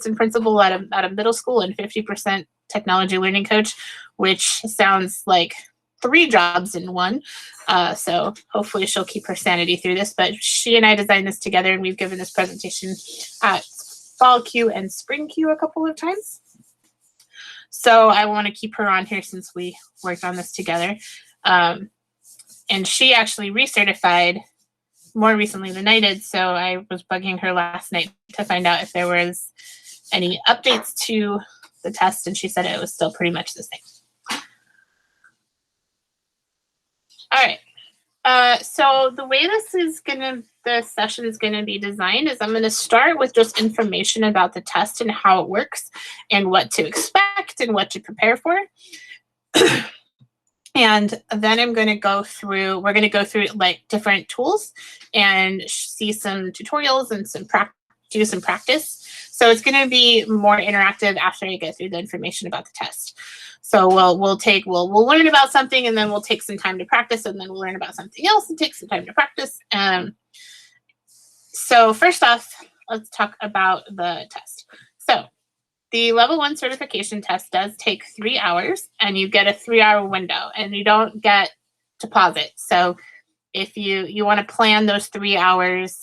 assistant principal at a middle school and 50% technology learning coach, which sounds like 3 jobs in one. So hopefully she'll keep her sanity through this. But she and I designed this together, and we've given this presentation at Fall Q and Spring Q a couple of times. So I want to keep her on here since we worked on this together. And she actually recertified more recently than I did. So I was bugging her last night to find out if there was any updates to the test, and she said it was still pretty much the same. All right. So the way the session is gonna be designed is I'm gonna start with just information about the test and how it works and what to expect and what to prepare for. And then we're gonna go through like different tools and see some tutorials and do some practice. So it's gonna be more interactive after I get through the information about the test. So we'll learn about something, and then we'll take some time to practice, and then we'll learn about something else and take some time to practice. So first off, let's talk about the test. So the level 1 certification test does take 3 hours, and you get a 3-hour window, and you don't get to pause it. So if you want to plan those 3 hours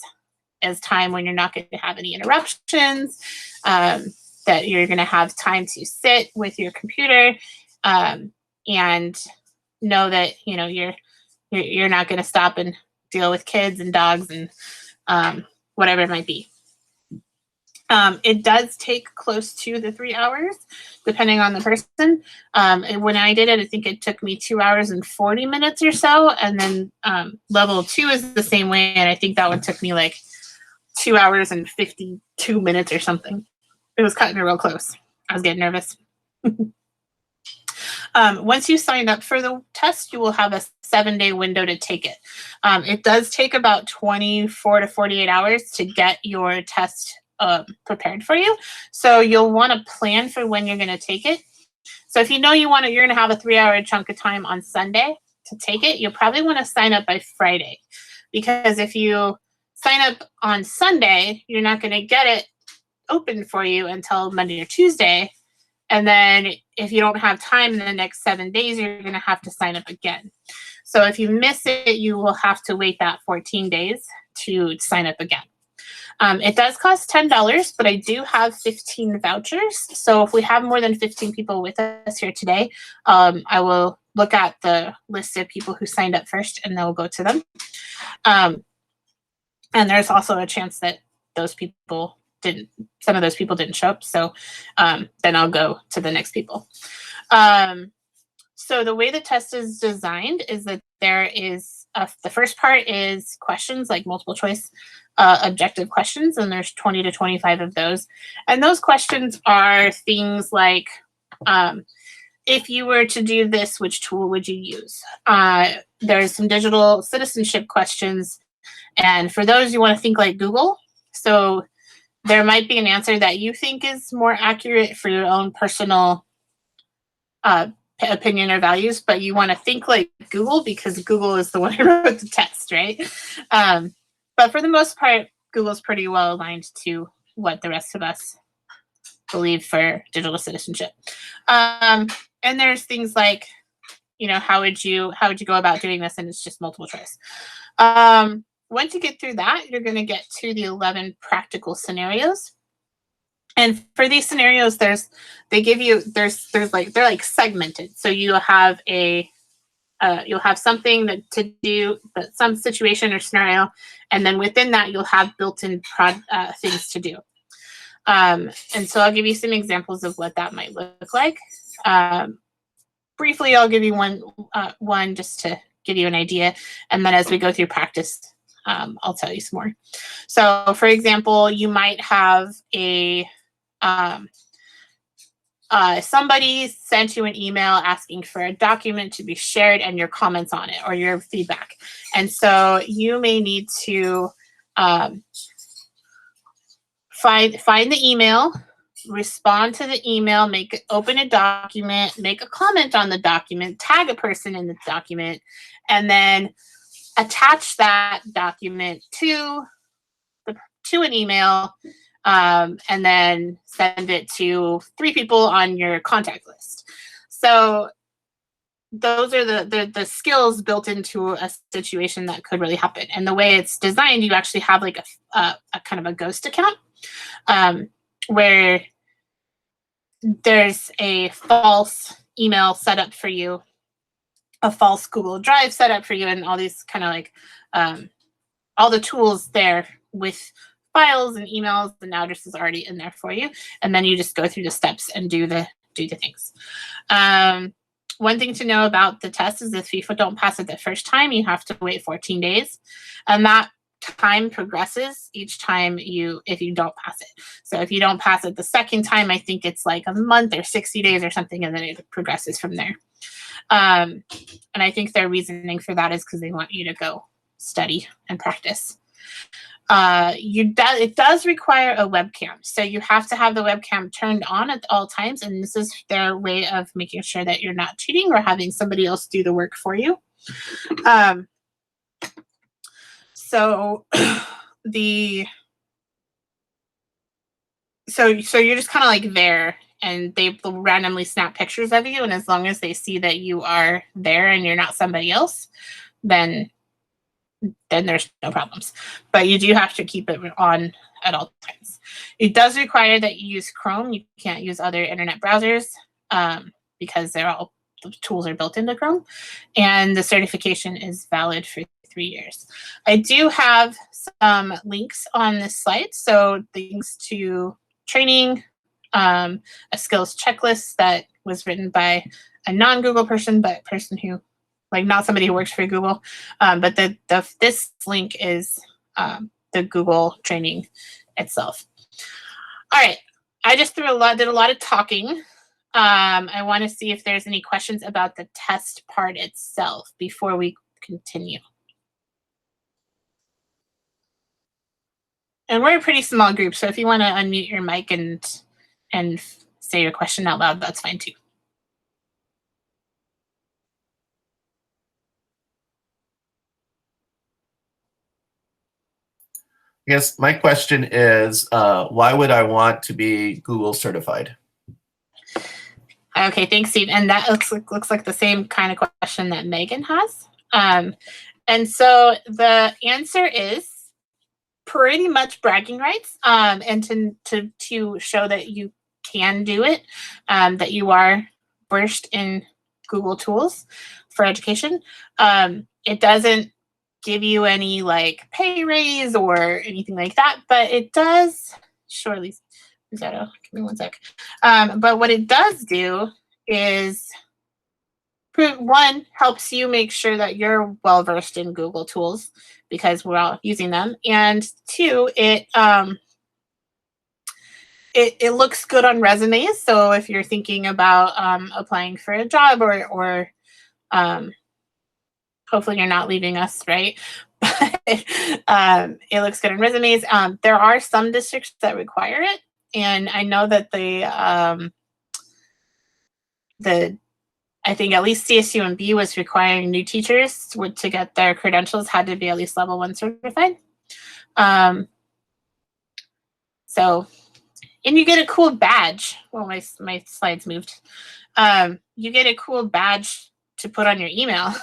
as time when you're not going to have any interruptions, that you're going to have time to sit with your computer, and know that you're not going to stop and deal with kids and dogs and whatever it might be. It does take close to the 3 hours, depending on the person. When I did it, I think it took me 2 hours and 40 minutes or so. And then level 2 is the same way, and I think that one took me like 2 hours and 52 minutes or something. It was cutting it real close. I was getting nervous. Once you sign up for the test, you will have a 7-day window to take it. It does take about 24 to 48 hours to get your test prepared for you. So you'll want to plan for when you're going to take it. So if you know you're going to have a 3-hour chunk of time on Sunday to take it, you'll probably want to sign up by Friday. Because if you sign up on Sunday, you're not going to get it open for you until Monday or Tuesday. And then if you don't have time in the next 7 days, you're going to have to sign up again. So if you miss it, you will have to wait that 14 days to sign up again. It does cost $10, but I do have 15 vouchers. So if we have more than 15 people with us here today, I will look at the list of people who signed up first, and then we'll go to them. And there's also a chance that some of those people didn't show up. So then I'll go to the next people. So the way the test is designed is that there is the first part is questions, like multiple choice objective questions, and there's 20 to 25 of those. And those questions are things like, if you were to do this, which tool would you use? There's some digital citizenship questions, and for those you want to think like Google. So there might be an answer that you think is more accurate for your own personal opinion or values, but you want to think like Google because Google is the one who wrote the test, right? But for the most part, Google's pretty well aligned to what the rest of us believe for digital citizenship. And there's things like, how would you go about doing this? And it's just multiple choice. Once you get through that, you're going to get to the 11 practical scenarios. And for these scenarios, they're like segmented. So you'll have something to do, some situation or scenario, and then within that you'll have built-in things to do. And so I'll give you some examples of what that might look like. Briefly, I'll give you one just to give you an idea, and then as we go through practice, I'll tell you some more. So, for example, you might have somebody sent you an email asking for a document to be shared and your comments on it or your feedback. And so you may need to find the email, respond to the email, open a document, make a comment on the document, tag a person in the document, and then attach that document to an email and then send it to 3 people on your contact list. So those are the skills built into a situation that could really happen. And the way it's designed, you actually have like a kind of a ghost account, where there's a false email set up for you, a false Google Drive set up for you, and all these kind of like all the tools there with files and emails and addresses already in there for you. And then you just go through the steps and do the things. One thing to know about the test is if you don't pass it the first time, you have to wait 14 days. And that time progresses each time if you don't pass it. So if you don't pass it the second time, I think it's like a month or 60 days or something, and then it progresses from there. And I think their reasoning for that is because they want you to go study and practice. It does require a webcam. So you have to have the webcam turned on at all times. And this is their way of making sure that you're not cheating or having somebody else do the work for you. So you're just kind of like there, and they will randomly snap pictures of you. And as long as they see that you are there and you're not somebody else, then there's no problems. But you do have to keep it on at all times. It does require that you use Chrome. You can't use other internet browsers because the tools are built into Chrome. And the certification is valid for 3 years. I do have some links on this slide. So links to training, a skills checklist that was written by a non-Google person, but a person who, like, not somebody who works for Google, but this link is the Google training itself. All right, I just did a lot of talking. I want to see if there's any questions about the test part itself before we continue. And we're a pretty small group, so if you want to unmute your mic and say your question out loud, that's fine too. I guess my question is, why would I want to be Google certified? Okay, thanks, Steve. And that looks like the same kind of question that Megan has. And so the answer is pretty much bragging rights, and to show that you can do it, that you are versed in Google tools for education. It doesn't give you any like pay raise or anything like that, but it does surely. Give me one sec. But what it does do is, one, helps you make sure that you're well versed in Google tools because we're all using them, and two, it looks good on resumes. So if you're thinking about applying for a job or hopefully you're not leaving us, right? But it looks good on resumes. There are some districts that require it, and I know that I think at least CSUMB was requiring new teachers to get their credentials had to be at least level 1 certified. So, and you get a cool badge. Well, my slides moved. You get a cool badge to put on your email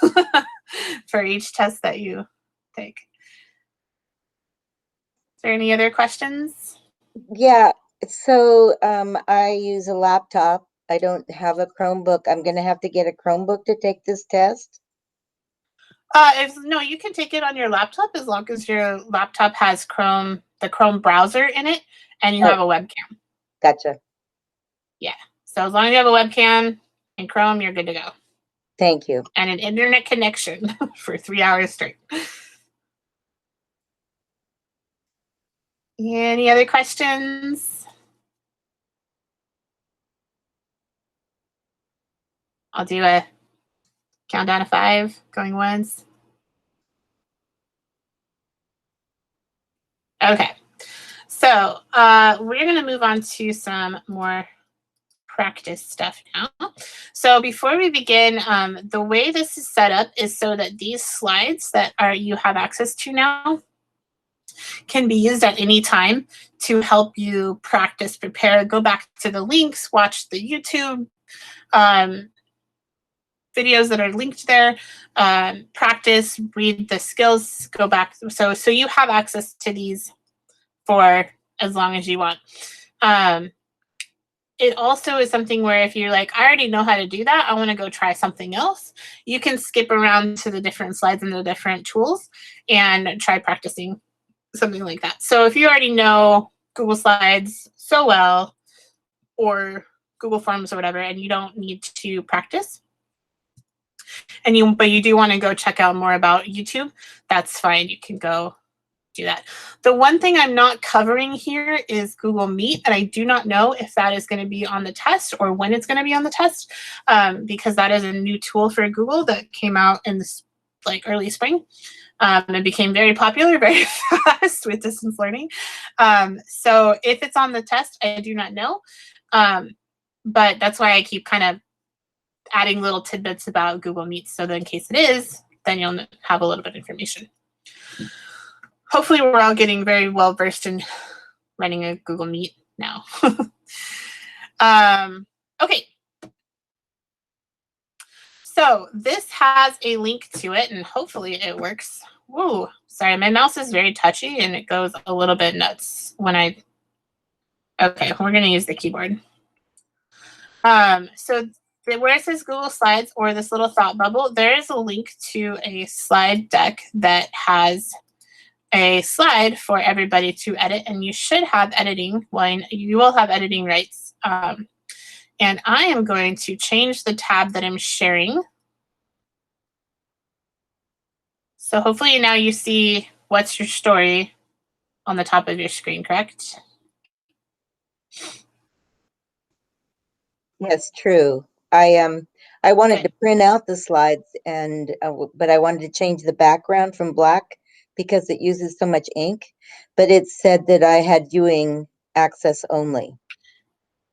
for each test that you take. Is there any other questions? Yeah, so I use a laptop. I don't have a Chromebook. I'm going to have to get a Chromebook to take this test? No, you can take it on your laptop as long as your laptop has the Chrome browser in it, and you have a webcam. Gotcha. Yeah, so as long as you have a webcam and Chrome, you're good to go. Thank you. And an internet connection for 3 hours straight. Any other questions? I'll do a countdown of 5, going once. Okay, so we're going to move on to some more practice stuff now. So before we begin, the way this is set up is so that these slides that you have access to now can be used at any time to help you practice, prepare, go back to the links, watch the YouTube videos that are linked there, practice, read the skills, go back. So you have access to these for as long as you want. It also is something where if you're like, I already know how to do that, I want to go try something else, you can skip around to the different slides and the different tools and try practicing something like that. So if you already know Google Slides so well, or Google Forms or whatever, and you don't need to practice, but you do want to go check out more about YouTube, that's fine. You can go do that. The one thing I'm not covering here is Google Meet, and I do not know if that is going to be on the test or when it's going to be on the test, because that is a new tool for Google that came out in this early spring. It became very popular very fast with distance learning. So if it's on the test, I do not know. But that's why I keep kind of adding little tidbits about Google Meet, so that in case it is, then you'll have a little bit of information. Hopefully we're all getting very well versed in running a Google Meet now. Okay. So this has a link to it, and hopefully it works. Whoa, sorry, my mouse is very touchy and it goes a little bit nuts when okay, we're gonna use the keyboard. So where it says Google Slides or this little thought bubble, there is a link to a slide deck that has a slide for everybody to edit, and you should have editing. Well, you will have editing rights. And I am going to change the tab that I'm sharing. So hopefully now you see what's your story on the top of your screen, correct? Yes, true. I wanted to print out the slides, and but I wanted to change the background from black because it uses so much ink. But it said that I had viewing access only.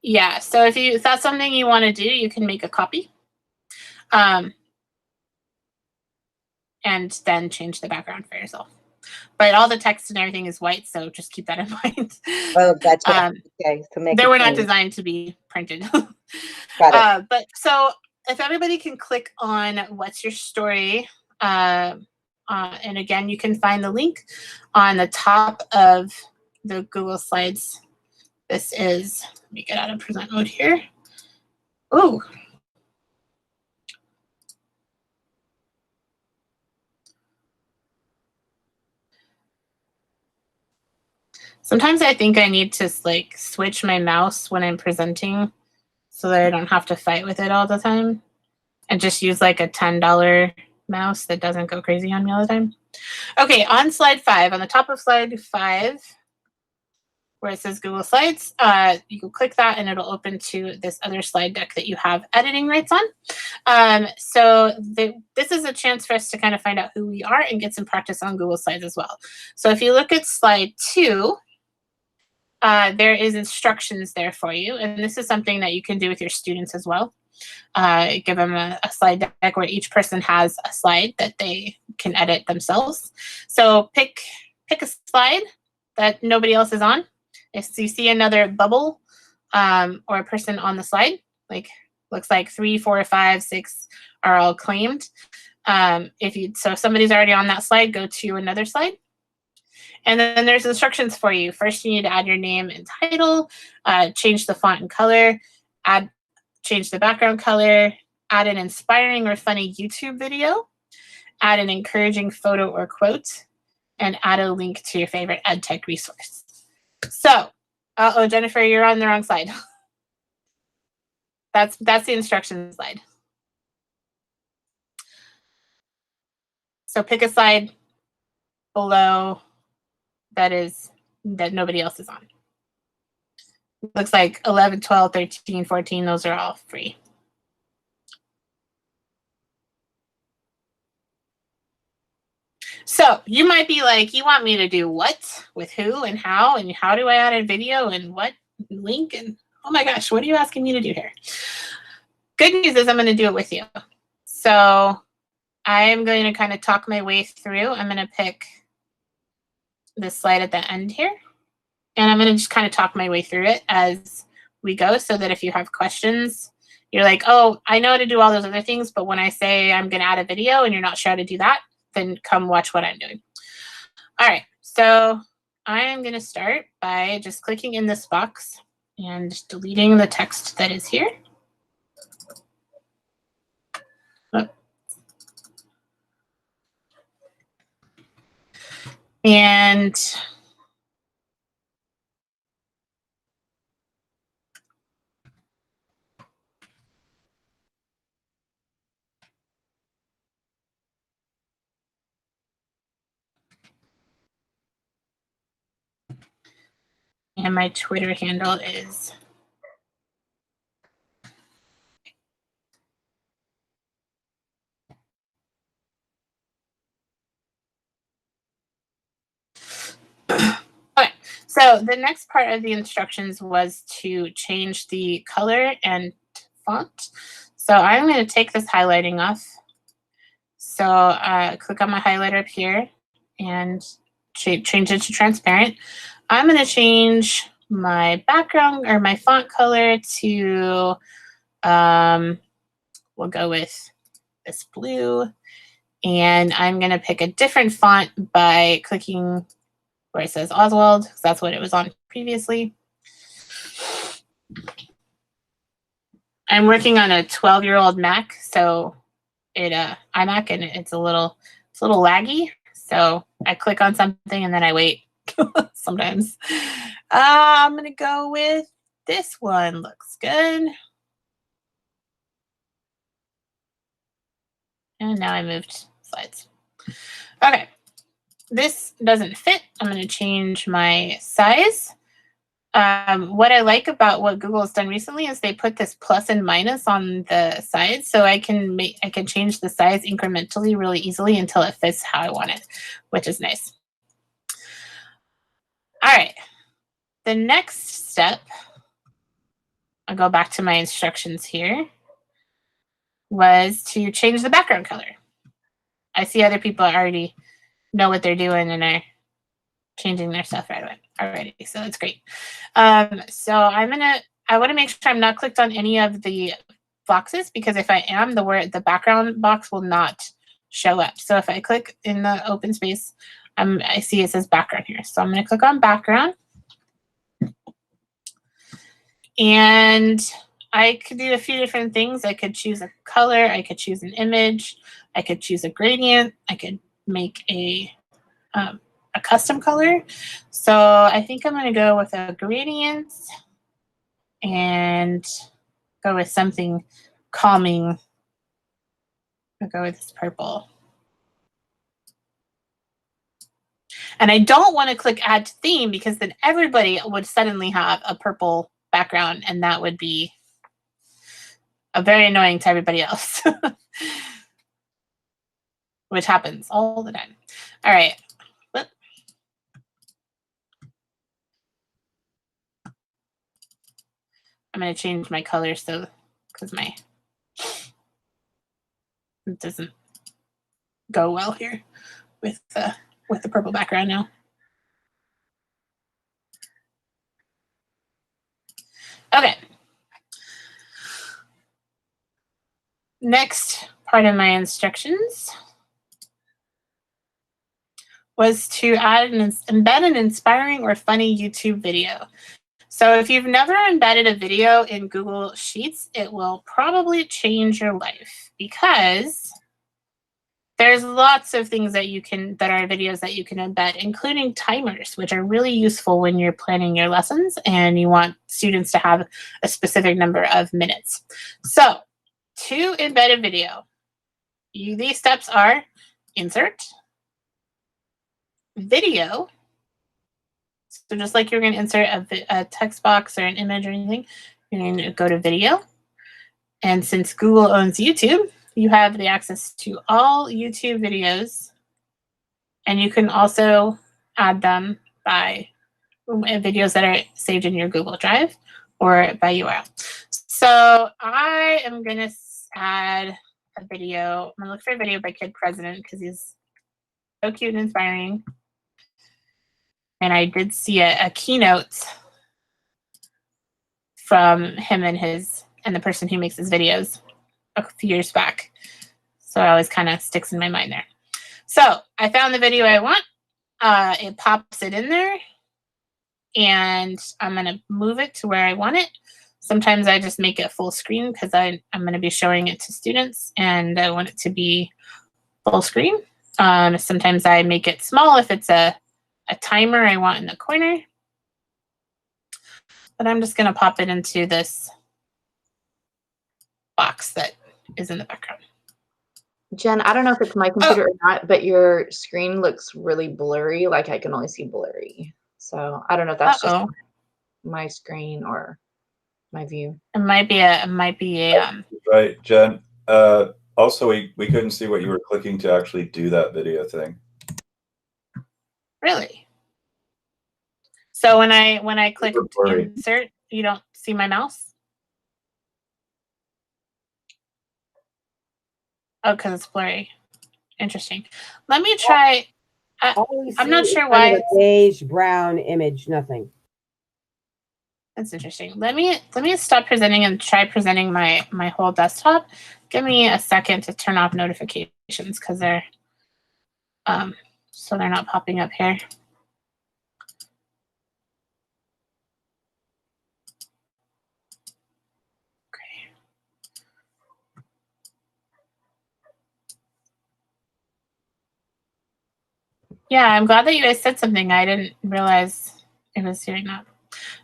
Yeah. So if that's something you want to do, you can make a copy, and then change the background for yourself. But all the text and everything is white, so just keep that in mind. Oh, gotcha. Okay, so make they a were not change. designed to be printed. Got it. But so if everybody can click on what's your story, and again, you can find the link on the top of the Google Slides. This is, let me get out of present mode here. Ooh. Sometimes I think I need to switch my mouse when I'm presenting so that I don't have to fight with it all the time, and just use a $10 mouse that doesn't go crazy on me all the time. Okay, on slide 5, on the top of slide 5, where it says Google Slides, you can click that and it'll open to this other slide deck that you have editing rights on. So this is a chance for us to kind of find out who we are and get some practice on Google Slides as well. So if you look at slide 2, there is instructions there for you. And this is something that you can do with your students as well. Give them a slide deck where each person has a slide that they can edit themselves. So pick a slide that nobody else is on. If you see another bubble or a person on the slide, looks like 3, 4, 5, 6 are all claimed. So if somebody's already on that slide, go to another slide. And then there's instructions for you. First, you need to add your name and title, change the font and color, change the background color, add an inspiring or funny YouTube video, add an encouraging photo or quote, and add a link to your favorite EdTech resource. So, Jennifer, you're on the wrong slide. That's the instruction slide. So pick a slide below that nobody else is on. Looks like 11, 12, 13, 14, those are all free. So you might be like, you want me to do what with who and how do I add a video and what link, and oh my gosh, what are you asking me to do here? Good news is I'm going to do it with you. So I am going to kind of talk my way through. I'm going to pick this slide at the end here. And I'm going to just kind of talk my way through it as we go so that if you have questions, you're like, oh, I know how to do all those other things, but when I say I'm going to add a video and you're not sure how to do that, then come watch what I'm doing. All right, so I am going to start by just clicking in this box and deleting the text that is here. And my Twitter handle is okay. So the next part of the instructions was to change the color and font. So I'm going to take this highlighting off. So click on my highlighter up here and change it to transparent. I'm going to change my background or my font color to, we'll go with this blue. And I'm going to pick a different font by clicking where it says Oswald, because that's what it was on previously. I'm working on a 12-year-old Mac, so iMac, and it's a little laggy. So I click on something and then I wait sometimes. I'm gonna go with this one. Looks good. And now I moved slides. Okay, this doesn't fit. I'm gonna change my size. What I like about what Google has done recently is they put this plus and minus on the sides, so I can change the size incrementally really easily until it fits how I want it, which is nice. All right, the next step, I'll go back to my instructions here, was to change the background color. I see other people already know what they're doing and are changing their stuff right away already, so that's great. So I want to make sure I'm not clicked on any of the boxes, because if I am, the background box will not show up. So if I click in the open space, I see it says background here. So I'm going to click on background. And I could do a few different things. I could choose a color. I could choose an image. I could choose a gradient. I could make a custom color. So I think I'm going to go with a gradient and go with something calming. I'll go with this purple. And I don't want to click add to theme, because then everybody would suddenly have a purple background, and that would be very annoying to everybody else, which happens all the time. All right. I'm going to change my color so, because it doesn't go well here with the purple background now. Okay. Next part of my instructions was to embed an inspiring or funny YouTube video. So if you've never embedded a video in Google Sheets, it will probably change your life, because there's lots of things that are videos that you can embed, including timers, which are really useful when you're planning your lessons and you want students to have a specific number of minutes. So to embed a video, these steps are insert, video. So just like you're going to insert a text box or an image or anything, you're going to go to video. And since Google owns YouTube, you have the access to all YouTube videos. And you can also add them by videos that are saved in your Google Drive or by URL. So I am going to add a video. I'm going to look for a video by Kid President, because he's so cute and inspiring. And I did see a keynote from him and the person who makes his videos a few years back. So it always kind of sticks in my mind there. So I found the video I want. It pops it in there. And I'm going to move it to where I want it. Sometimes I just make it full screen because I'm going to be showing it to students and I want it to be full screen. Sometimes I make it small if it's a timer I want in the corner. But I'm just going to pop it into this box that is in the background. Jen, I don't know if it's my computer or not, but your screen looks really blurry. Like I can only see blurry. So I don't know if that's just my screen or my view. It might be a right, Jen. Also, we couldn't see what you were clicking to actually do that video thing. Really? So when I click insert, you don't see my mouse? Oh, because it's blurry. Interesting. Let me try. I'm not sure why. A beige brown image, nothing. That's interesting. Let me stop presenting and try presenting my whole desktop. Give me a second to turn off notifications because they're so they're not popping up here. Okay. Yeah, I'm glad that you guys said something. I didn't realize it was doing that.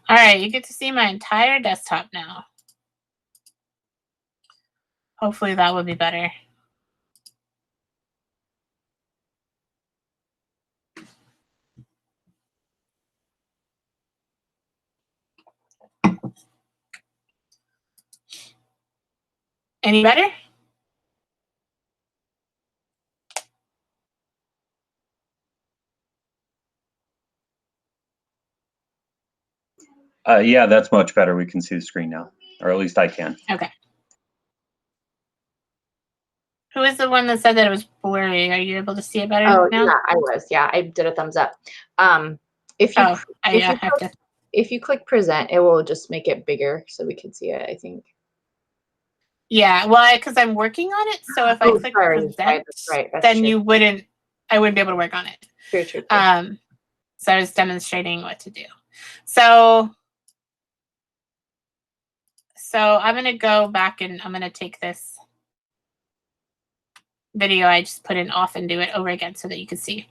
All right, you get to see my entire desktop now. Hopefully that will be better. Any better? Yeah, that's much better. We can see the screen now, or at least I can. Okay. Who is the one that said that it was blurry? Are you able to see it better now? Yeah, I was. Yeah, I did a thumbs up. If you click present, it will just make it bigger so we can see it, I think. Yeah, well, because I'm working on it, so if I click present, then I wouldn't be able to work on it. True. So I was demonstrating what to do. So I'm going to go back and I'm going to take this video I just put in off and do it over again so that you can see.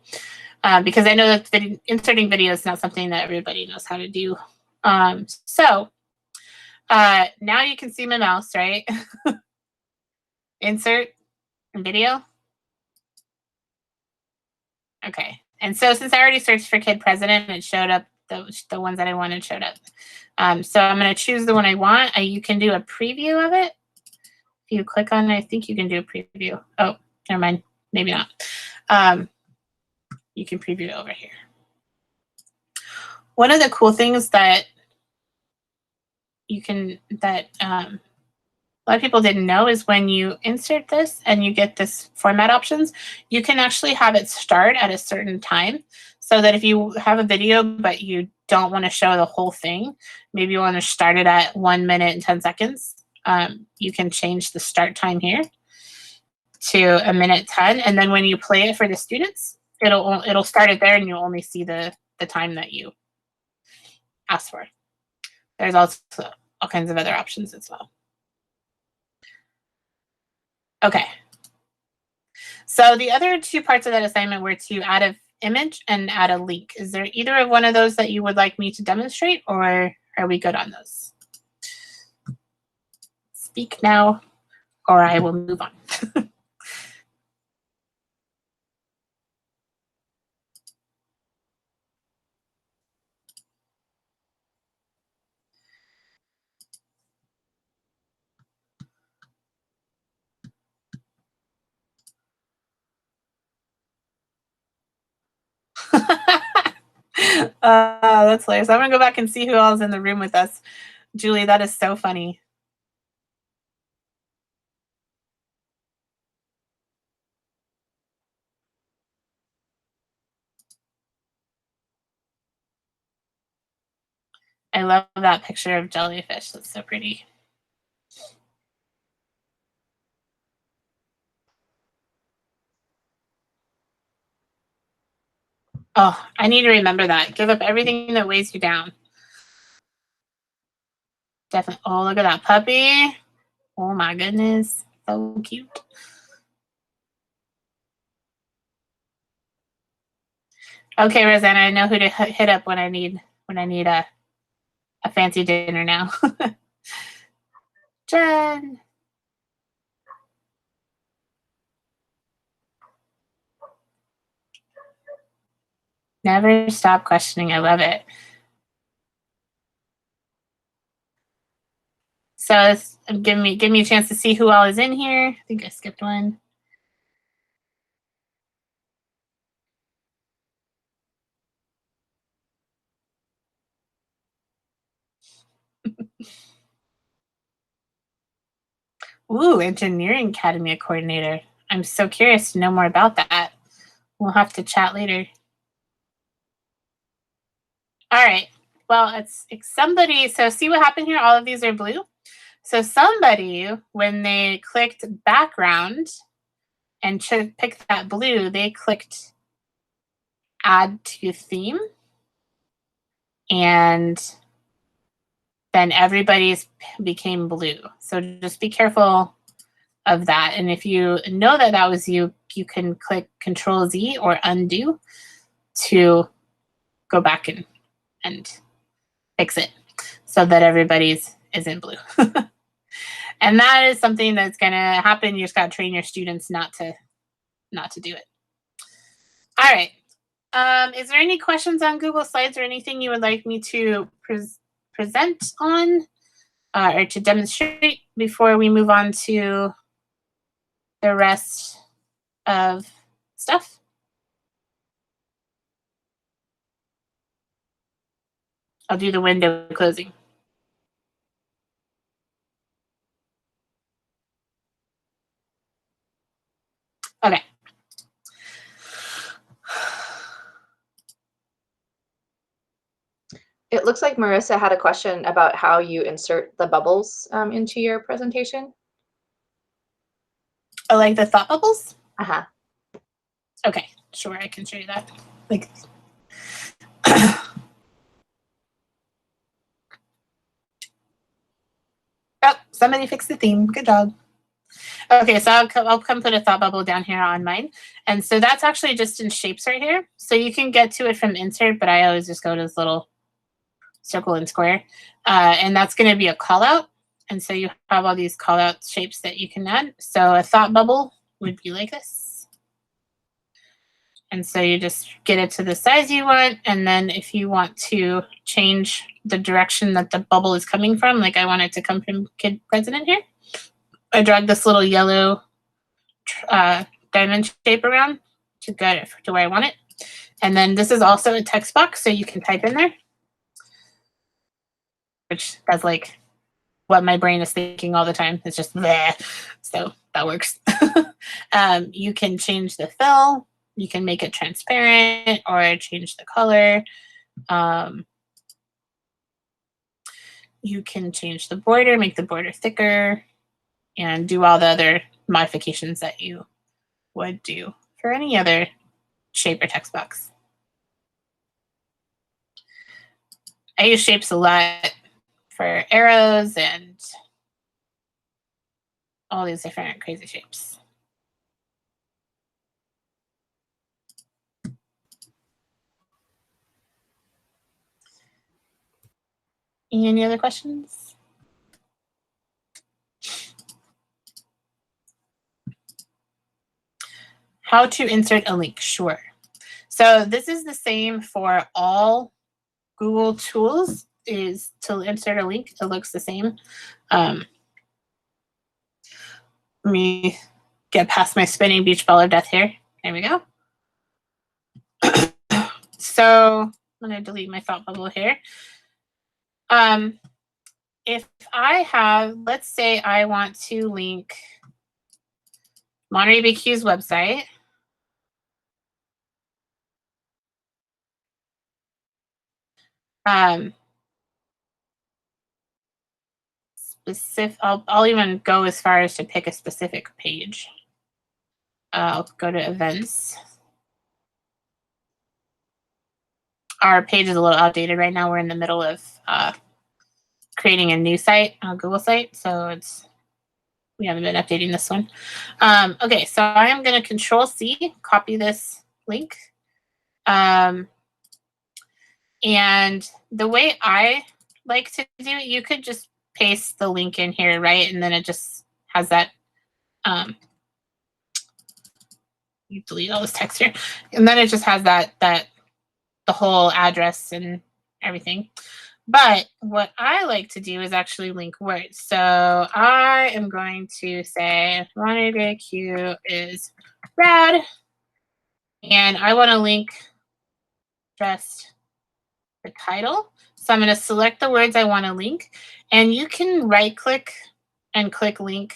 Because I know that inserting video is not something that everybody knows how to do. So now you can see my mouse, right? Insert and video. Okay. And so since I already searched for kid president, it showed up the ones that I wanted showed up. So I'm going to choose the one I want. You can do a preview of it. If you click on it, I think you can do a preview. Oh, never mind. Maybe not. You can preview it over here. One of the cool things that a lot of people didn't know is when you insert this and you get this format options, you can actually have it start at a certain time so that if you have a video but you don't want to show the whole thing, maybe you want to start it at 1 minute and 10 seconds, you can change the start time here to 1:10. And then when you play it for the students, it'll start it there and you'll only see the time that you asked for. There's also all kinds of other options as well. Okay. So the other two parts of that assignment were to add an image and add a link. Is there either of one of those that you would like me to demonstrate, or are we good on those? Speak now, or I will move on. That's hilarious. I'm gonna go back and see who else is in the room with us. Julie, that is so funny. I love that picture of jellyfish. That's so pretty. Oh, I need to remember that. Give up everything that weighs you down. Definitely. Oh, look at that puppy. Oh my goodness. So cute. Okay, Rosanna, I know who to hit up when I need a fancy dinner now. Jen. Never stop questioning. I love it. So give me a chance to see who all is in here. I think I skipped one. Ooh, Engineering Academy coordinator. I'm so curious to know more about that. We'll have to chat later. All right. Well, it's somebody. So see what happened here? All of these are blue. So somebody, when they clicked background and picked that blue, they clicked add to theme. And then everybody's became blue. So just be careful of that. And if you know that that was you, you can click Control Z or undo to go back and fix it so that everybody's is in blue. And that is something that's going to happen. You just got to train your students not to do it. All right. Is there any questions on Google Slides or anything you would like me to present on or to demonstrate before we move on to the rest of stuff? I'll do the window closing. Okay. It looks like Marissa had a question about how you insert the bubbles into your presentation. Oh, like the thought bubbles? Uh-huh. Okay, sure, I can show you that. Like, oh, somebody fixed the theme. Good job. Okay, so I'll come put a thought bubble down here on mine. And so that's actually just in shapes right here. So you can get to it from insert, but I always just go to this little circle and square. And that's going to be a call out. And so you have all these call out shapes that you can add. So a thought bubble would be like this. And so you just get it to the size you want. And then if you want to change the direction that the bubble is coming from, like I want it to come from Kid President here, I drag this little yellow diamond shape around to get it to where I want it. And then this is also a text box, so you can type in there, which that's like what my brain is thinking all the time. It's just bleh. So that works. You can change the fill. You can make it transparent or change the color. You can change the border, make the border thicker, and do all the other modifications that you would do for any other shape or text box. I use shapes a lot for arrows and all these different crazy shapes. Any other questions? How to insert a link, sure. So this is the same for all Google tools, is to insert a link, it looks the same. Let me get past my spinning beach ball of death here. There we go. So I'm gonna delete my thought bubble here. If I have, let's say I want to link Monterey BQ's website. specific, I'll even go as far as to pick a specific page. I'll go to events. Our page is a little outdated right now. We're in the middle of creating a new site, a Google site, so we haven't been updating this one. Okay, so I am going to Control-C, copy this link. And the way I like to do it, you could just paste the link in here, right? And then it just has that, you delete all this text here. And then it just has that the whole address and everything. But what I like to do is actually link words. So I am going to say Ronnie Q is rad. And I want to link just the title. So I'm going to select the words I want to link. And you can right click and click link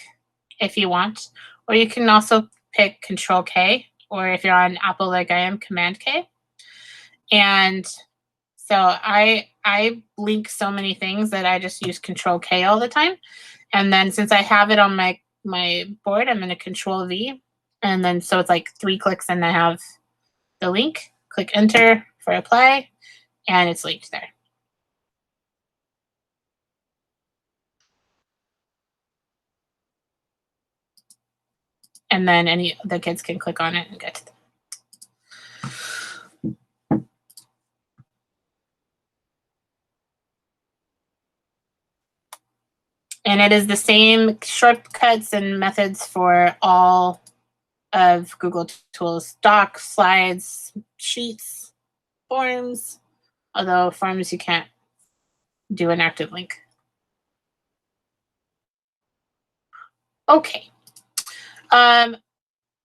if you want. Or you can also pick Control K. Or if you're on Apple like I am, Command K. And so I link so many things that I just use Control K all the time. And then since I have it on my board, I'm going to Control V. And then so it's like 3 clicks and I have the link. Click Enter for apply. And it's linked there. And then the kids can click on it and get to them. And it is the same shortcuts and methods for all of Google tools: Docs, Slides, Sheets, Forms. Although Forms, you can't do an active link. Okay. I'm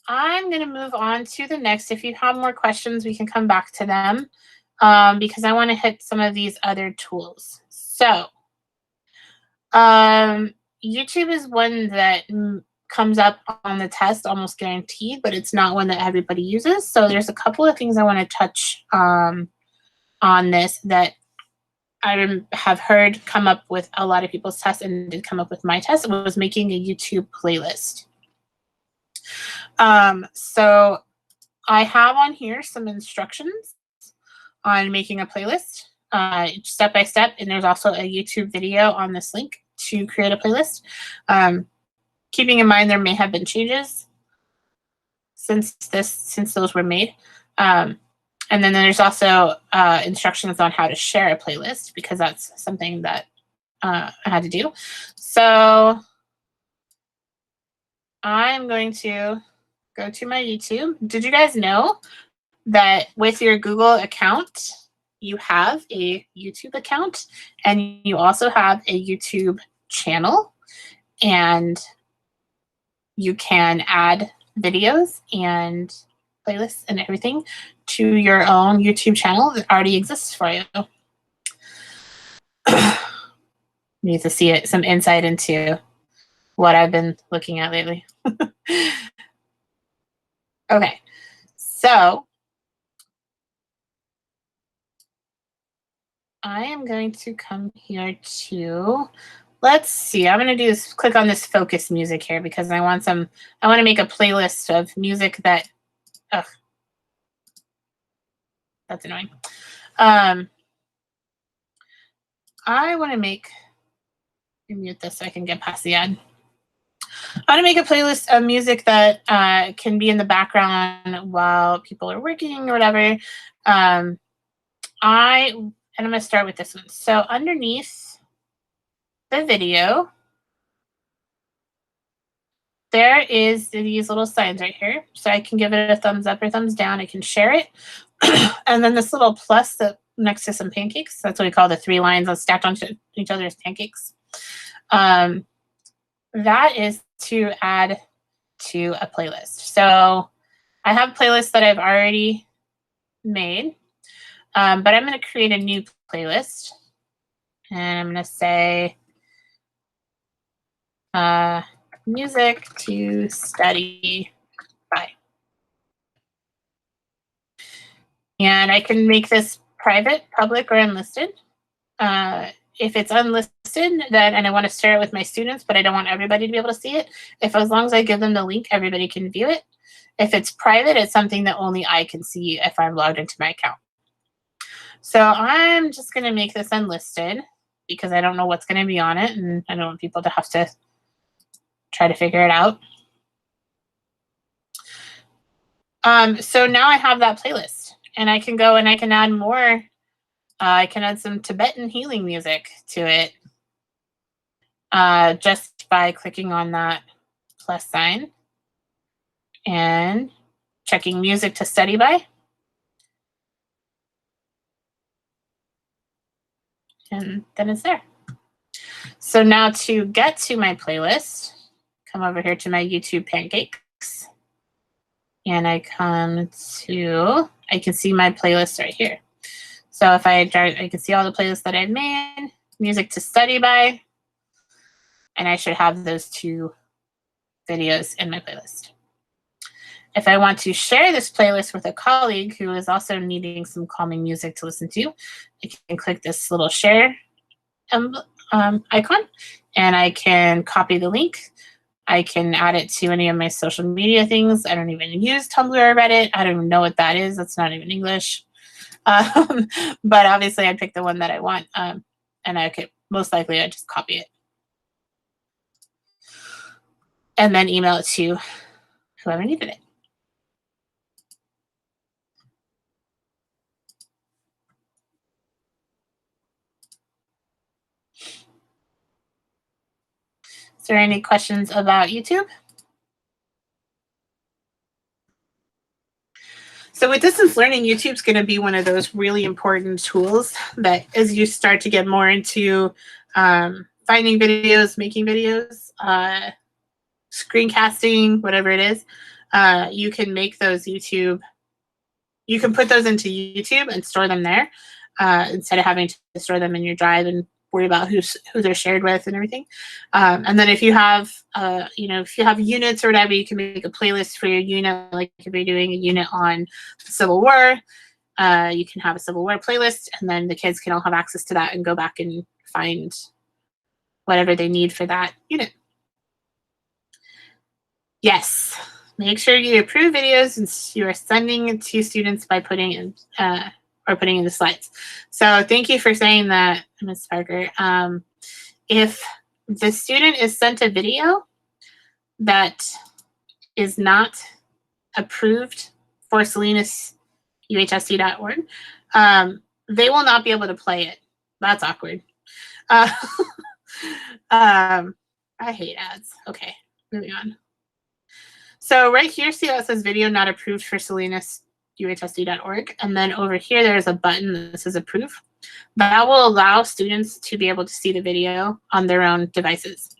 going to move on to the next. If you have more questions, we can come back to them because I want to hit some of these other tools. So YouTube is one that comes up on the test almost guaranteed, but it's not one that everybody uses. So there's a couple of things I want to touch on this that I have heard come up with a lot of people's tests and did come up with my test. It was making a YouTube playlist. So I have on here some instructions on making a playlist step by step, and there's also a YouTube video on this link to create a playlist. Keeping in mind there may have been changes since those were made. And then there's also instructions on how to share a playlist because that's something that I had to do. So I'm going to go to my YouTube. Did you guys know that with your Google account, you have a YouTube account and you also have a YouTube channel, and you can add videos and playlists and everything to your own YouTube channel that already exists for you. You need to see some insight into what I've been looking at lately. Okay, so I am going to come here to, let's see, I'm going to do this, click on this focus music here because I want to make a playlist of music that, that's annoying. I want to make, mute this so I can get past the ad. I want to make a playlist of music that can be in the background while people are working or whatever. And I'm going to start with this one. So underneath the video, there is these little signs right here. So I can give it a thumbs up or thumbs down. I can share it. And then this little plus next to some pancakes. That's what we call the 3 lines stacked on each other as pancakes. That is to add to a playlist. So I have playlists that I've already made, but I'm going to create a new playlist. And I'm going to say music to study by. And I can make this private, public, or unlisted. if it's unlisted, then and I want to share it with my students, but I don't want everybody to be able to see it. As long as I give them the link, everybody can view it. If it's private, it's something that only I can see if I'm logged into my account. So I'm just going to make this unlisted because I don't know what's going to be on it, and I don't want people to have to try to figure it out. So now I have that playlist, and I can go and I can add more. I can add some Tibetan healing music to it just by clicking on that plus sign and checking music to study by. And then it's there. So now to get to my playlist, come over here to my YouTube pancakes. And I come to, I can see my playlist right here. So if I can see all the playlists that I've made, music to study by, and I should have those 2 videos in my playlist. If I want to share this playlist with a colleague who is also needing some calming music to listen to, I can click this little share icon, and I can copy the link. I can add it to any of my social media things. I don't even use Tumblr or Reddit. I don't even know what that is. That's not even English. But obviously I pick the one that I want, and I could most likely I just copy it and then email it to whoever needed it. Is there any questions about YouTube? So with distance learning, YouTube's going to be one of those really important tools that as you start to get more into finding videos, making videos, screencasting, whatever it is, you can make those YouTube, you can put those into YouTube and store them there instead of having to store them in your drive and worry about who they're shared with and everything. And then if you have, if you have units or whatever, you can make a playlist for your unit. Like if you're doing a unit on Civil War, you can have a Civil War playlist, and then the kids can all have access to that and go back and find whatever they need for that unit. Yes, make sure you approve videos and you are sending it to students by putting in putting in the slides. So thank you for saying that, Ms. Parker. If the student is sent a video that is not approved for salinasuhsd.org, they will not be able to play it. That's awkward. I hate ads. Okay, moving on. So right here, see how it says video not approved for salinasuhsd.org, and then over here there's a button that says approve. That will allow students to be able to see the video on their own devices.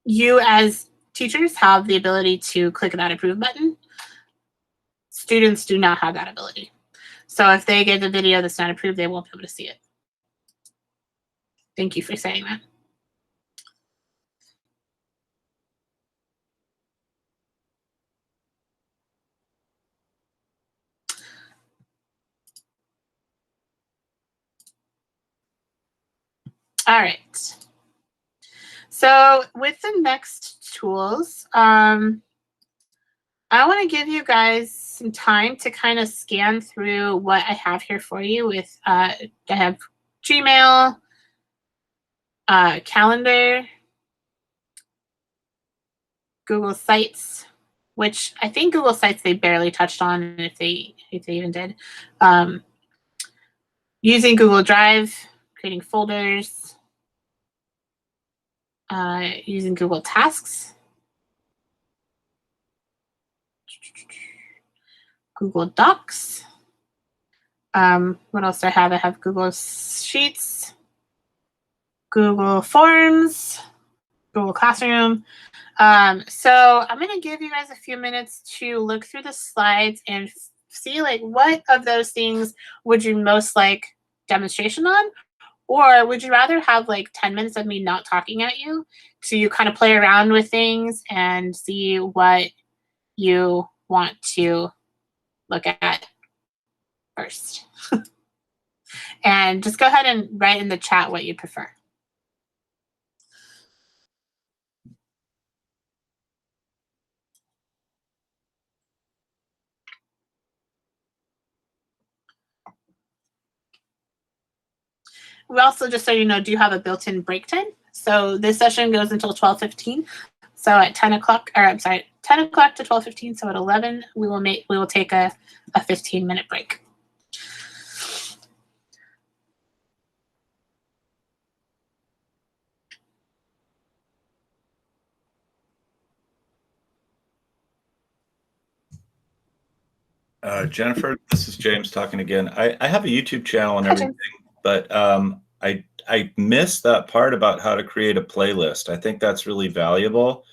You as teachers have the ability to click that approve button. Students do not have that ability. So if they get the video that's not approved, they won't be able to see it. Thank you for saying that. All right. So with the next tools, I want to give you guys some time to kind of scan through what I have here for you. With I have Gmail, Calendar, Google Sites, which I think Google Sites they barely touched on, if they even did. Using Google Drive, creating folders, using Google Tasks, Google Docs. What else do I have? I have Google Sheets, Google Forms, Google Classroom. So I'm going to give you guys a few minutes to look through the slides and see like what of those things would you most like demonstration on, or would you rather have like 10 minutes of me not talking at you so you kind of play around with things and see what you want to look at first. And just go ahead and write in the chat what you prefer. We also, just so you know, do have a built-in break time. So this session goes until 12:15. So at 10 o'clock, or I'm sorry, 10 o'clock to 12:15. So at 11, we will take a 15-minute break. Jennifer, this is James talking again. I have a YouTube channel and Hi, everything, but I missed that part about how to create a playlist. I think that's really valuable.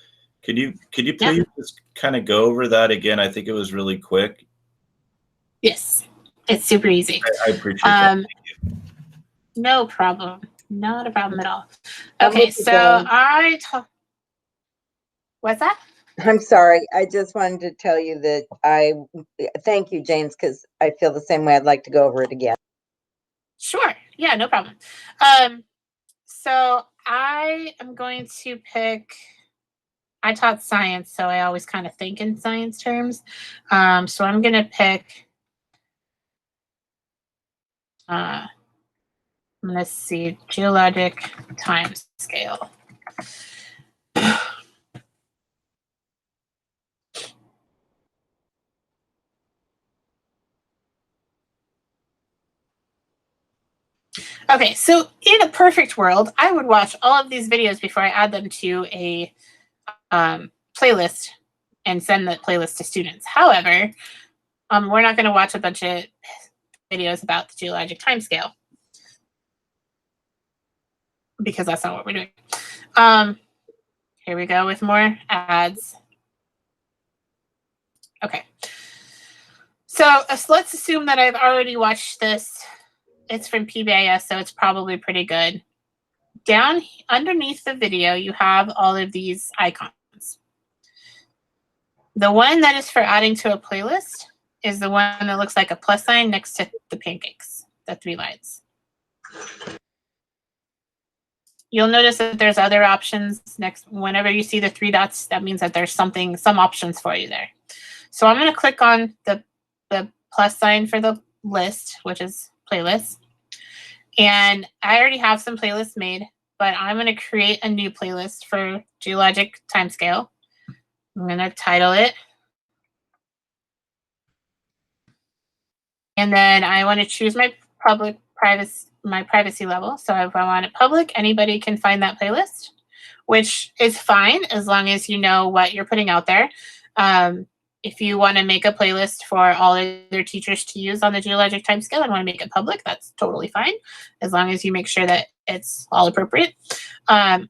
Could you please just kind of go over that again? I think it was really quick. Yes, it's super easy. I appreciate that. No problem. Not a problem at all. I'm Okay, with you, so Jen. what's that? I'm sorry. I just wanted to tell you that thank you, James, because I feel the same way. I'd like to go over it again. Sure. Yeah, no problem. So I am going to pick, I taught science, so I always kind of think in science terms. So I'm going to pick, let's see, geologic time scale. Okay, so in a perfect world, I would watch all of these videos before I add them to a playlist and send the playlist to students. However, we're not going to watch a bunch of videos about the geologic timescale because that's not what we're doing. Here we go with more ads. Okay. So let's assume that I've already watched this. It's from PBIS, so it's probably pretty good. Down underneath the video, you have all of these icons. The one that is for adding to a playlist is the one that looks like a plus sign next to the pancakes, the 3 lines. You'll notice that there's other options next. Whenever you see the 3 dots, that means that there's some options for you there. So I'm going to click on the plus sign for the list, which is playlist. And I already have some playlists made, but I'm going to create a new playlist for geologic timescale. I'm going to title it. And then I want to choose my privacy level. So if I want it public, anybody can find that playlist, which is fine as long as you know what you're putting out there. If you want to make a playlist for all other teachers to use on the geologic timescale and want to make it public, that's totally fine, as long as you make sure that it's all appropriate.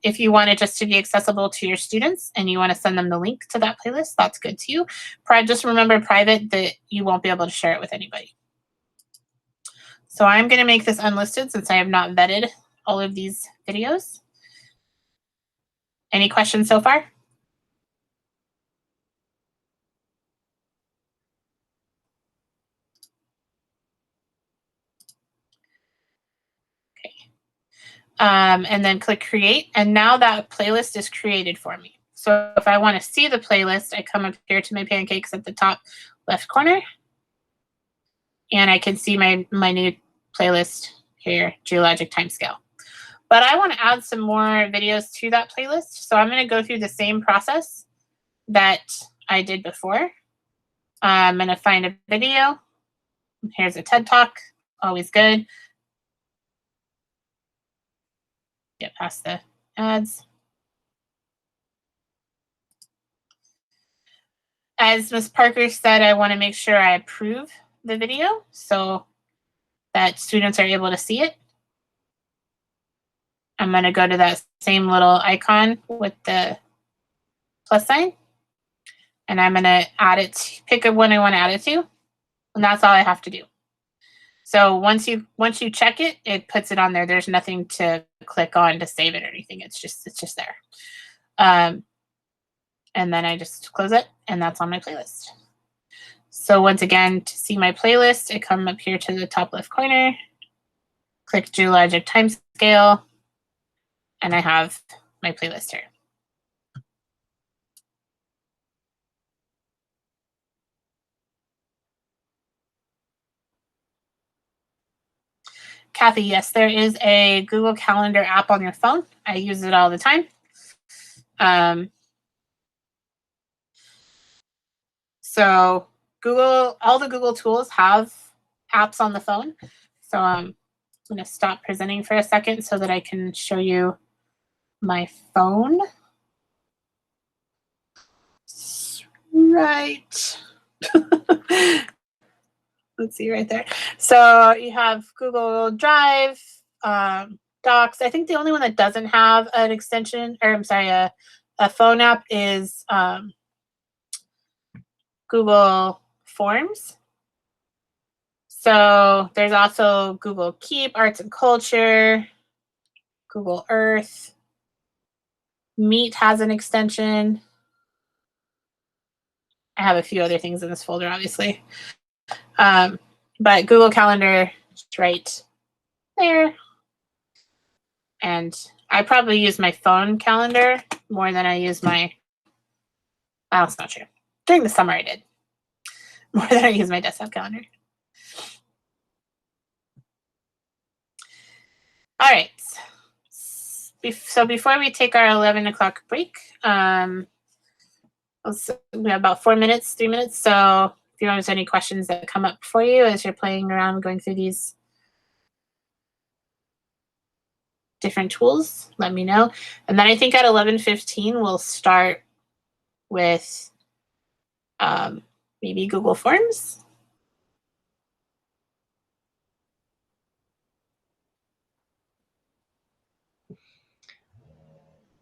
If you want it just to be accessible to your students and you want to send them the link to that playlist, that's good too. Just remember private, that you won't be able to share it with anybody. So I'm going to make this unlisted since I have not vetted all of these videos. Any questions so far? Okay. And then click create. And now that playlist is created for me. So if I want to see the playlist, I come up here to my pancakes at the top left corner. And I can see my new playlist here, geologic timescale. But I want to add some more videos to that playlist. So I'm going to go through the same process that I did before. I'm going to find a video. Here's a TED Talk, always good. Get past the ads. As Ms. Parker said, I want to make sure I approve the video so that students are able to see it. I'm going to go to that same little icon with the plus sign, and I'm going to add it, pick a one I want to add it to, and that's all I have to do. So once you check it, it puts it on there. There's nothing to click on to save it or anything. It's just there. And then I just close it, and that's on my playlist. So once again, to see my playlist, I come up here to the top left corner, click geologic timescale, and I have my playlist here. Kathy, yes, there is a Google Calendar app on your phone. I use it all the time. So all the Google tools have apps on the phone. So I'm going to stop presenting for a second so that I can show you my phone. Right. Let's see right there. So you have Google Drive, Docs. I think the only one that doesn't have an extension, or I'm sorry, a phone app is Google Forms. So there's also Google Keep, Arts and Culture, Google Earth. Meet has an extension. I have a few other things in this folder, obviously. But Google Calendar is right there. And I probably use my phone calendar more than I use my, well, that's not true. During the summer I did. More than I use my desktop calendar. All right. So before we take our 11 o'clock break, we have about 3 minutes. So if you have any questions that come up for you as you're playing around going through these different tools, let me know. And then I think at 11:15 we'll start with maybe Google Forms.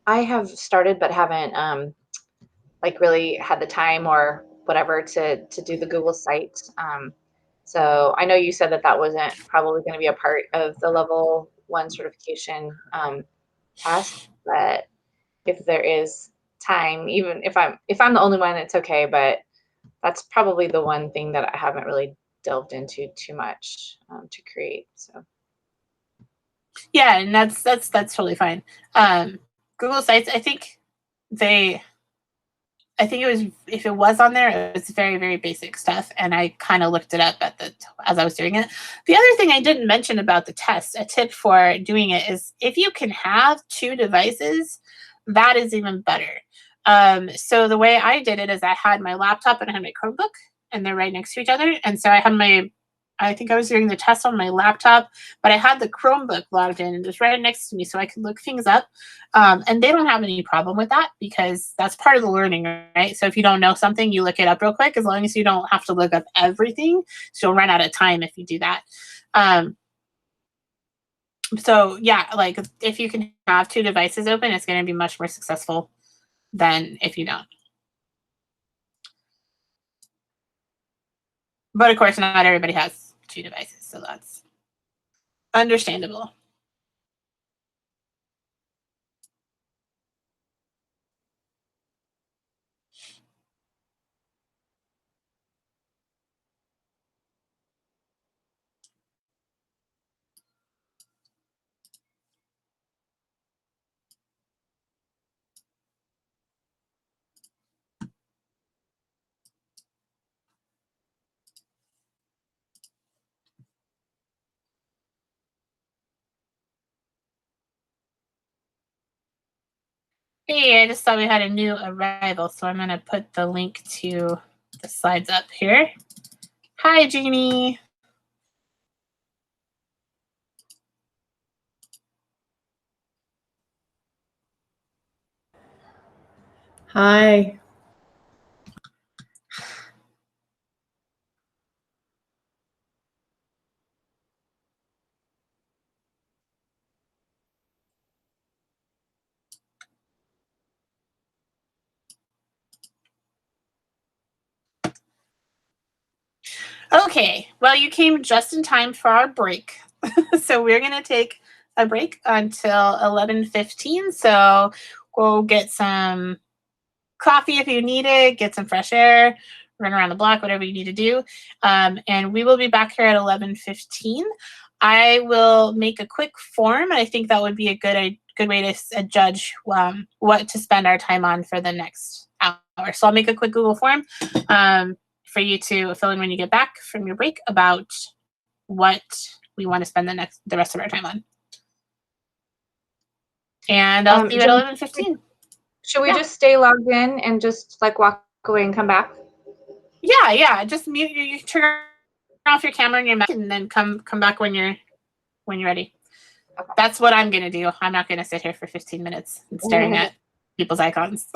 I have started but haven't like really had the time or whatever to do the Google site. So I know you said that wasn't probably going to be a part of the level 1 certification task, but if there is time, even if I'm the only one, it's okay. But that's probably the one thing that I haven't really delved into too much to create. So yeah, and that's totally fine. Google Sites, I think it was, if it was on there, it was very, very basic stuff. And I kind of looked it up as I was doing it. The other thing I didn't mention about the test, a tip for doing it is if you can have 2 devices, that is even better. So the way I did it is I had my laptop and I had my Chromebook and they're right next to each other. And so I think I was doing the test on my laptop, but I had the Chromebook logged in and it was right next to me so I could look things up. And they don't have any problem with that because that's part of the learning, right? So if you don't know something, you look it up real quick, as long as you don't have to look up everything. So you'll run out of time if you do that. So yeah, like if you can have 2 devices open, it's going to be much more successful than if you don't. But of course, not everybody has 2 devices, so that's understandable. Hey, I just saw we had a new arrival, so I'm going to put the link to the slides up here. Hi, Jeannie. Hi. Okay, well, you came just in time for our break. So we're going to take a break until 11:15. So go get some coffee if you need it, get some fresh air, run around the block, whatever you need to do. And we will be back here at 11:15. I will make a quick form. I think that would be a good way to judge what to spend our time on for the next hour. So I'll make a quick Google form for you to fill in when you get back from your break about what we want to spend the rest of our time on. And I'll see you at 11:15. Should we just stay logged in and just like walk away and come back? Yeah. Just mute you turn off your camera and your mic, and then come back when you're ready. Okay. That's what I'm gonna do. I'm not gonna sit here for 15 minutes and staring at people's icons.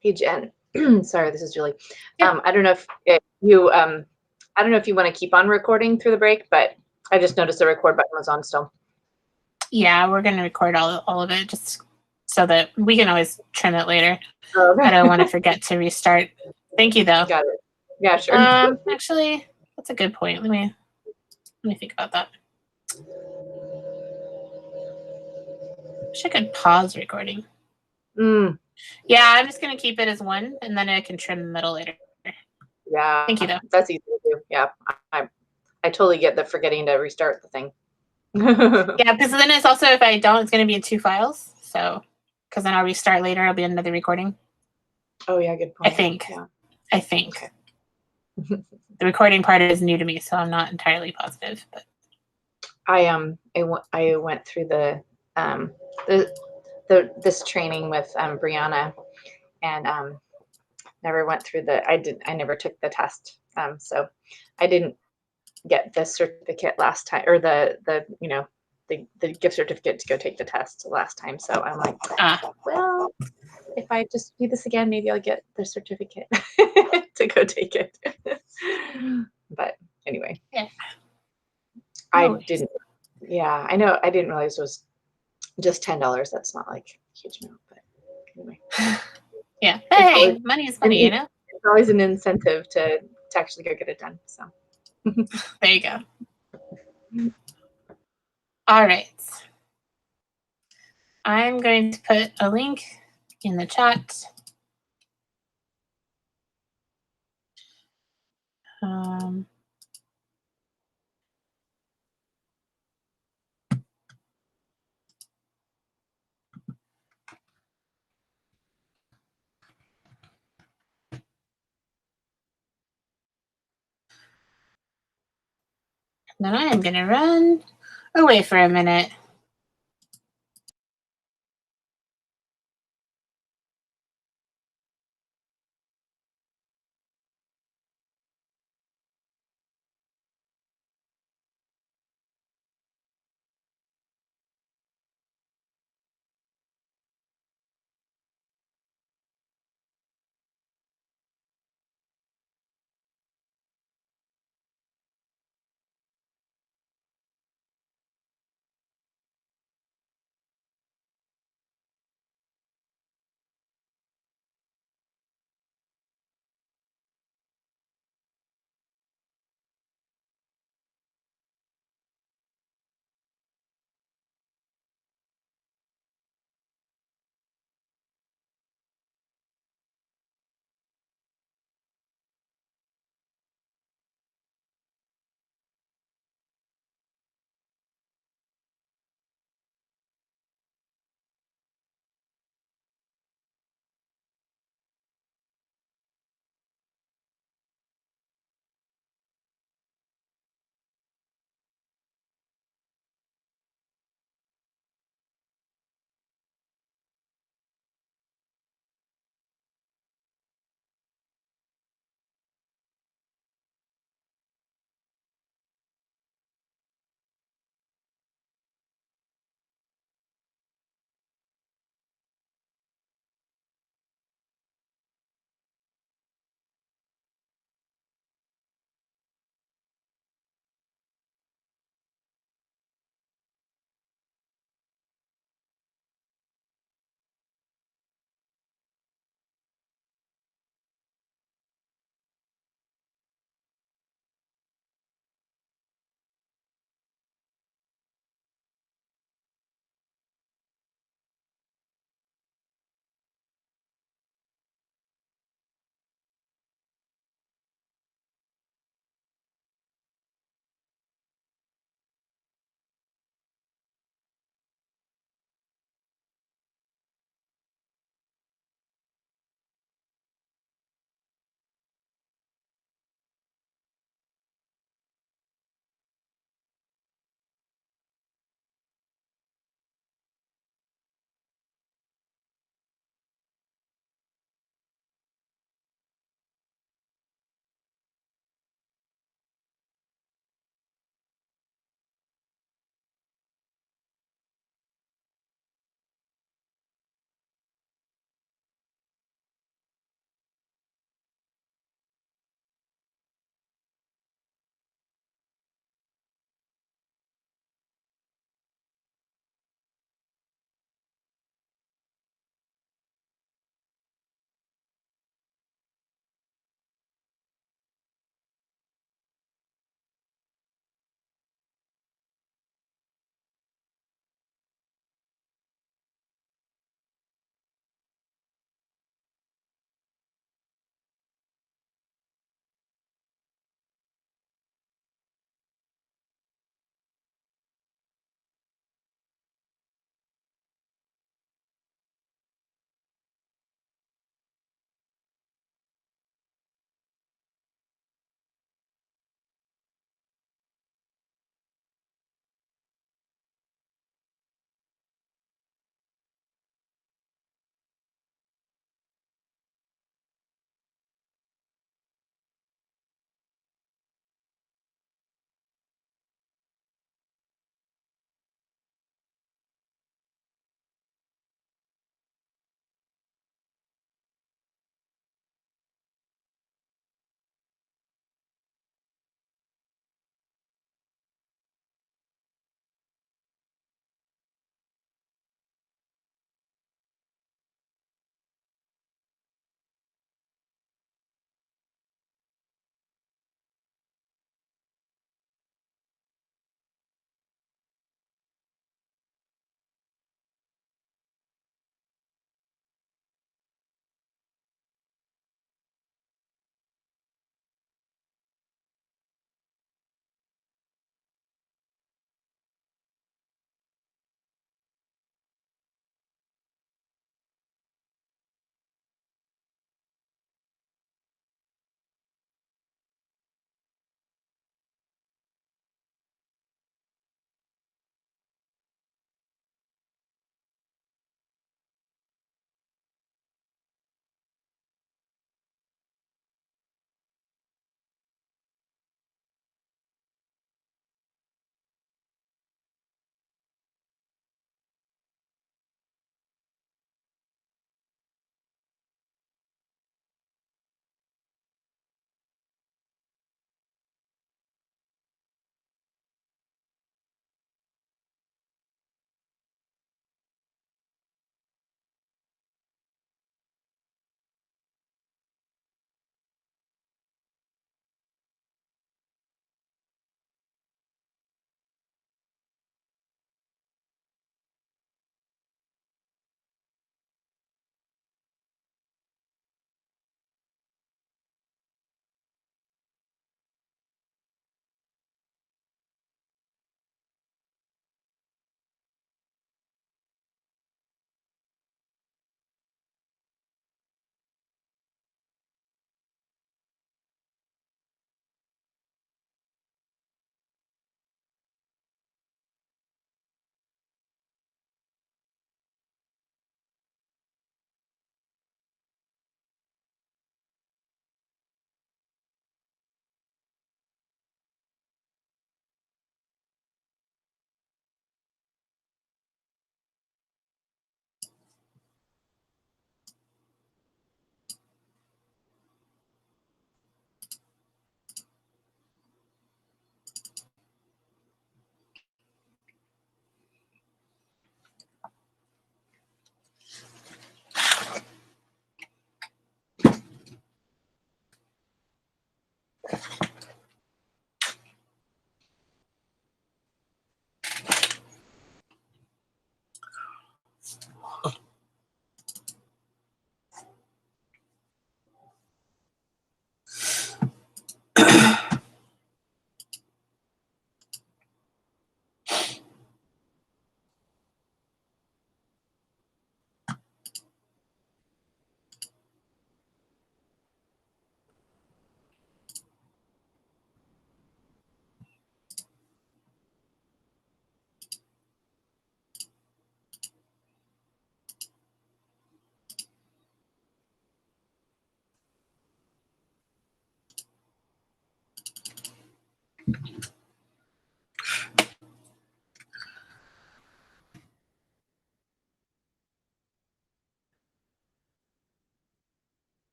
Hey Jen, sorry, this is Julie. I don't know if you I don't know if you want to keep on recording through the break, but I just noticed the record button was on still. Yeah, we're gonna record all of it just so that we can always trim it later. Okay. I don't want to forget to restart. Thank you though. Got it. Yeah, sure. Actually, that's a good point. Let me think about that. Wish I could pause recording. Yeah, I'm just gonna keep it as 1, and then I can trim the middle later. Yeah. Thank you, though. That's easy to do. Yeah. I totally get the forgetting to restart the thing. Yeah, because then it's also, if I don't, it's gonna be in 2 files. So, because then I'll restart later. It'll be another recording. Oh yeah, good point. I think. Yeah. I think. Okay. The recording part is new to me, so I'm not entirely positive. But I went through this training with Brianna, and never went through I never took the test, so I didn't get the certificate last time, or the gift certificate to go take the test last time. So I'm like, well, if I just do this again, maybe I'll get the certificate to go take it. But anyway, yeah. I didn't. Yeah, I know. I didn't realize it was just $10. That's not like a huge amount, but anyway. Yeah. Hey, money is money, you know? It's always an incentive to actually go get it done. So there you go. All right. I'm going to put a link in the chat. Then I am going to run away for a minute.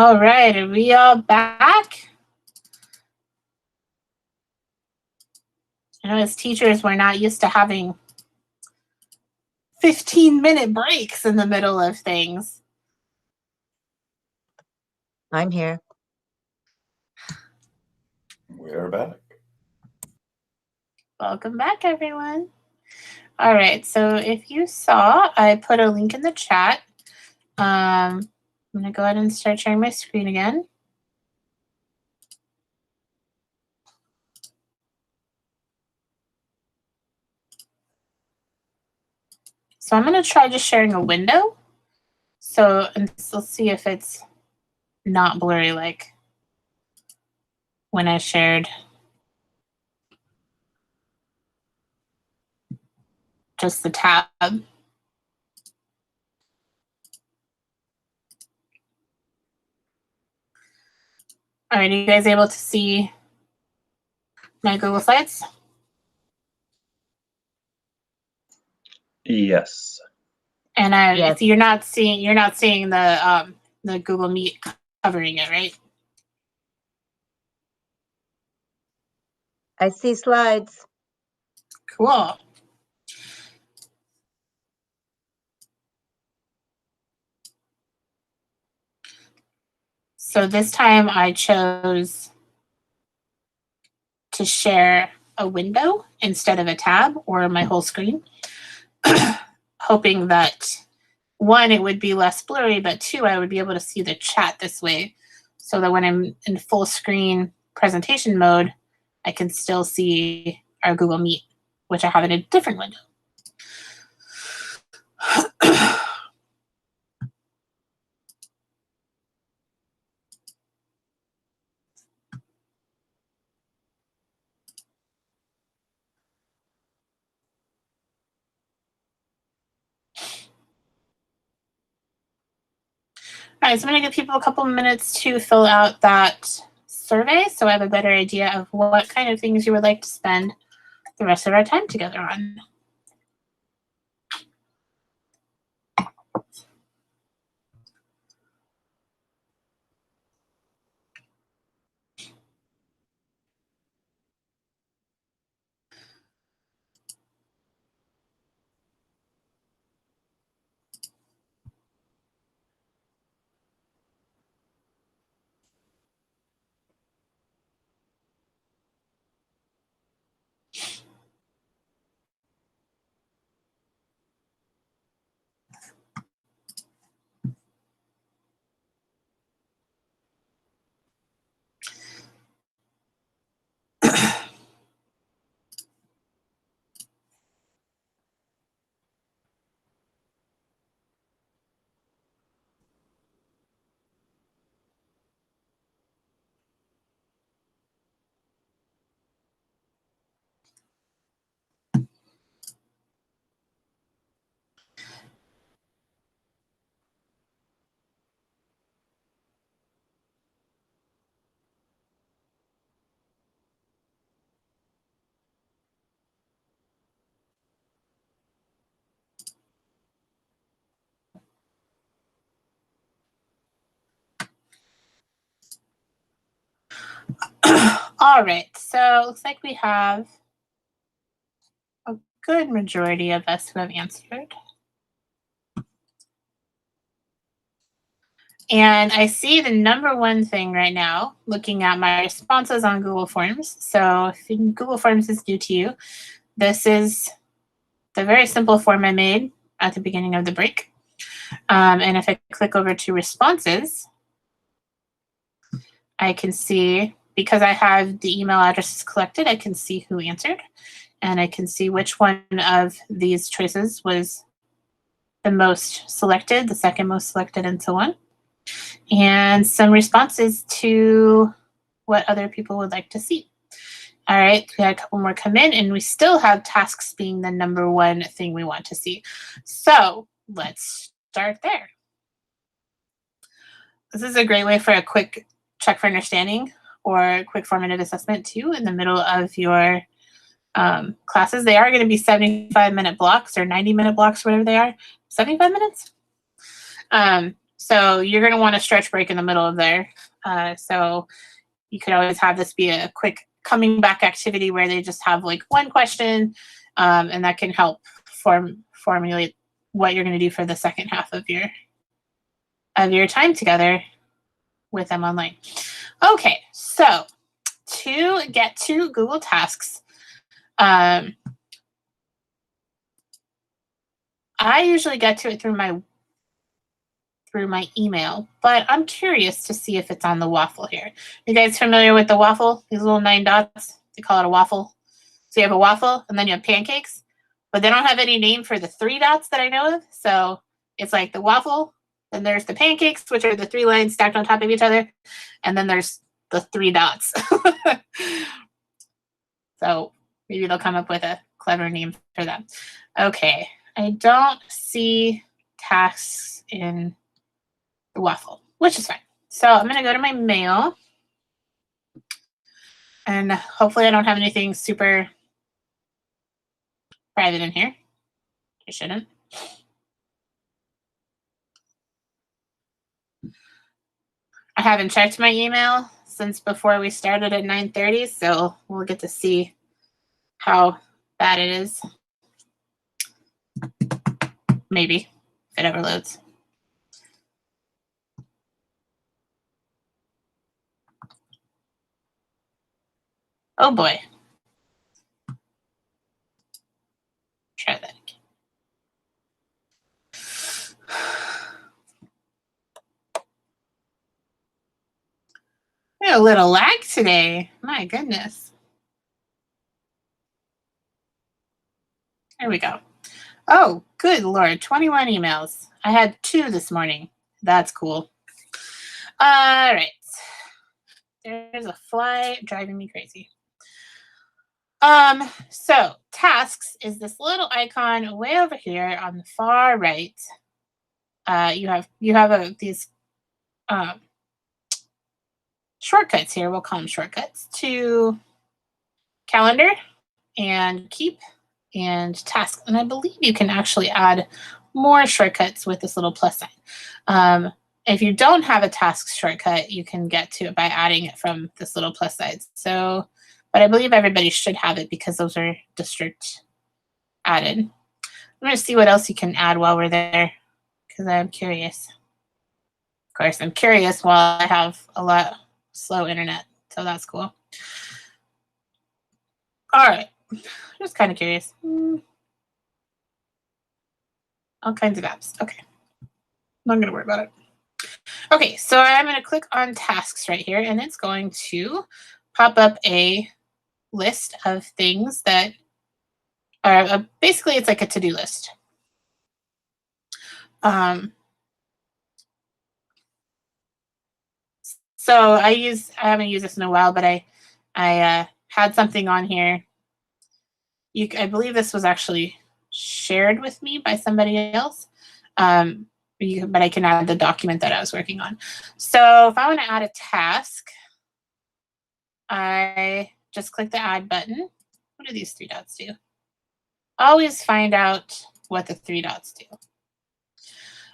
All right, are we all back? I know as teachers, we're not used to having 15-minute breaks in the middle of things. I'm here. We're back. Welcome back, everyone. All right, so if you saw, I put a link in the chat. I'm going to go ahead and start sharing my screen again. So I'm going to try just sharing a window. So, and let's see if it's not blurry like when I shared just the tab. All right, are you guys able to see my Google Slides? Yes. And Yes. you're not seeing the Google Meet covering it, right? I see slides. Cool. So this time I chose to share a window instead of a tab or my whole screen, hoping that one, it would be less blurry, but two, I would be able to see the chat this way so that when I'm in full screen presentation mode, I can still see our Google Meet, which I have in a different window. All right, so I'm going to give people a couple minutes to fill out that survey so I have a better idea of what kind of things you would like to spend the rest of our time together on. All right, so it looks like we have a good majority of us who have answered. And I see the number one thing right now, looking at my responses on Google Forms. So if Google Forms is new to you, this is the very simple form I made at the beginning of the break. And if I click over to responses, I can see, because I have the email addresses collected, I can see who answered. And I can see which one of these choices was the most selected, the second most selected, and so on. And some responses to what other people would like to see. All right, we had a couple more come in, and we still have tasks being the number one thing we want to see. So let's start there. This is a great way for a quick check for understanding or a quick formative assessment too in the middle of your classes. They are going to be 75-minute blocks or 90-minute blocks, whatever they are. 75 minutes? So you're going to want a stretch break in the middle of there. So you could always have this be a quick coming back activity where they just have like one question, and that can help formulate what you're going to do for the second half of your time together with them online. Okay, so to get to Google Tasks, I usually get to it through my email, but I'm curious to see if it's on the waffle here. You guys familiar with the waffle? These little 9 dots, they call it a waffle. So you have a waffle and then you have pancakes, but they don't have any name for the 3 dots that I know of. So it's like the waffle, then there's the pancakes, which are the 3 lines stacked on top of each other, and then there's the 3 dots. So maybe they'll come up with a clever name for them. Okay, I don't see tasks in the waffle, which is fine. So I'm going to go to my mail, and hopefully I don't have anything super private in here. I shouldn't. I haven't checked my email since before we started at 9:30, so we'll get to see how bad it is. Maybe, if it ever loads. Oh boy. Try that again. We had a little lag today. My goodness. There we go. Oh, good Lord. 21 emails. I had 2 this morning. That's cool. All right. There's a fly driving me crazy. So tasks is this little icon way over here on the far right. You have these shortcuts here. We'll call them shortcuts to calendar and keep and task. And I believe you can actually add more shortcuts with this little plus sign. If you don't have a task shortcut, you can get to it by adding it from this little plus sign. So, but I believe everybody should have it because those are district added. I'm going to see what else you can add while we're there because I'm curious. Of course, I'm curious while I have a lot slow internet, so that's cool. All right, just kind of curious. All kinds of apps. Okay, not going to worry about it. Okay, so I'm going to click on tasks right here, and it's going to pop up a list of things that are basically it's like a to-do list. So I haven't used this in a while, but I had something on here. I believe this was actually shared with me by somebody else. But I can add the document that I was working on. So if I want to add a task, I just click the add button. What do these 3 dots do? Always find out what the 3 dots do.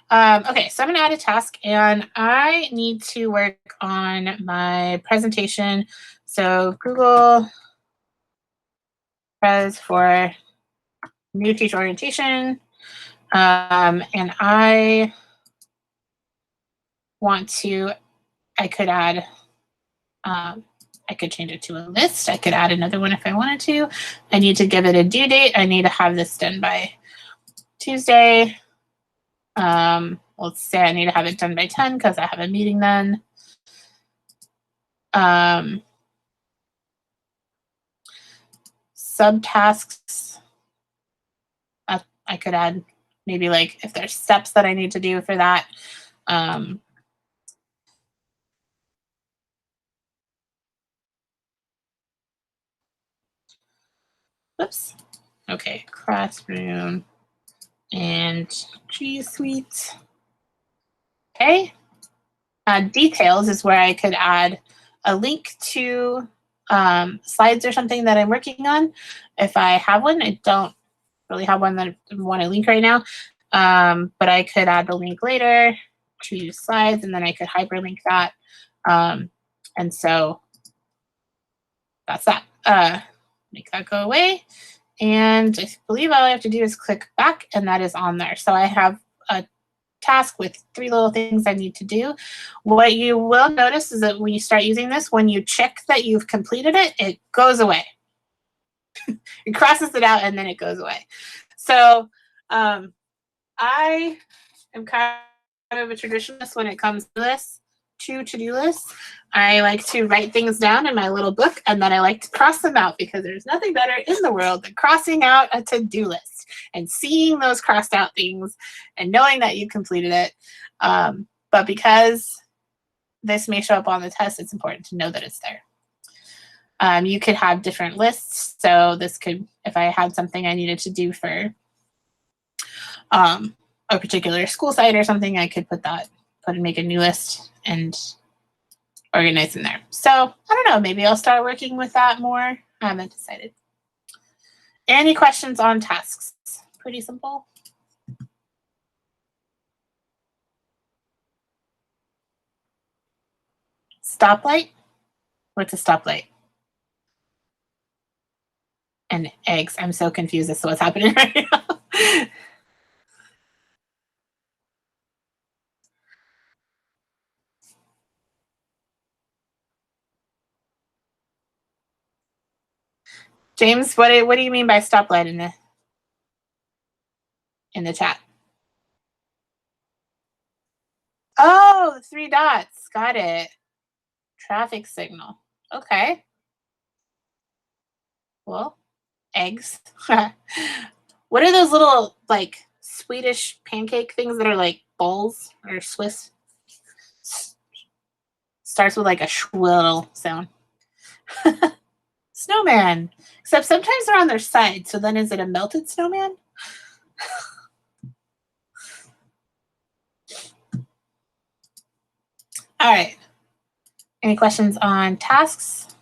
Okay, so I'm going to add a task, and I need to work on my presentation. So Google Pres for new teacher orientation. And I want to, I could add, I could change it to a list. I could add another one if I wanted to. I need to give it a due date. I need to have this done by Tuesday. Let's say I need to have it done by 10 because I have a meeting then. Subtasks. I could add maybe like if there's steps that I need to do for that. Oops. Okay, classroom and G Suite. Okay. Details is where I could add a link to slides or something that I'm working on. If I have one, I don't really have one that I want to link right now, but I could add the link later. to slides, and then I could hyperlink that. And so that's that. Make that go away. And I believe all I have to do is click back, and that is on there. So I have a task with 3 little things I need to do. What you will notice is that when you start using this, when you check that you've completed it, it goes away. It crosses it out, and then it goes away. So I am kind of a traditionalist when it comes to this, to-do lists. I like to write things down in my little book, and then I like to cross them out, because there's nothing better in the world than crossing out a to-do list and seeing those crossed out things and knowing that you completed it. But because this may show up on the test, it's important to know that it's there. You could have different lists. So this could, if I had something I needed to do for a particular school site or something, I could make a new list and organize in there. So I don't know, maybe I'll start working with that more. I haven't decided. Any questions on tasks? Pretty simple. Stoplight? What's a stoplight? And eggs. I'm so confused as to what's happening right now. James, what do you mean by stoplight in the chat? Oh, the 3 dots. Got it. Traffic signal. Okay. Well, eggs. What are those little, like, Swedish pancake things that are like balls or Swiss? Starts with like a shrill sound. Snowman. Except sometimes they're on their side. So then is it a melted snowman? All right. Any questions on tasks?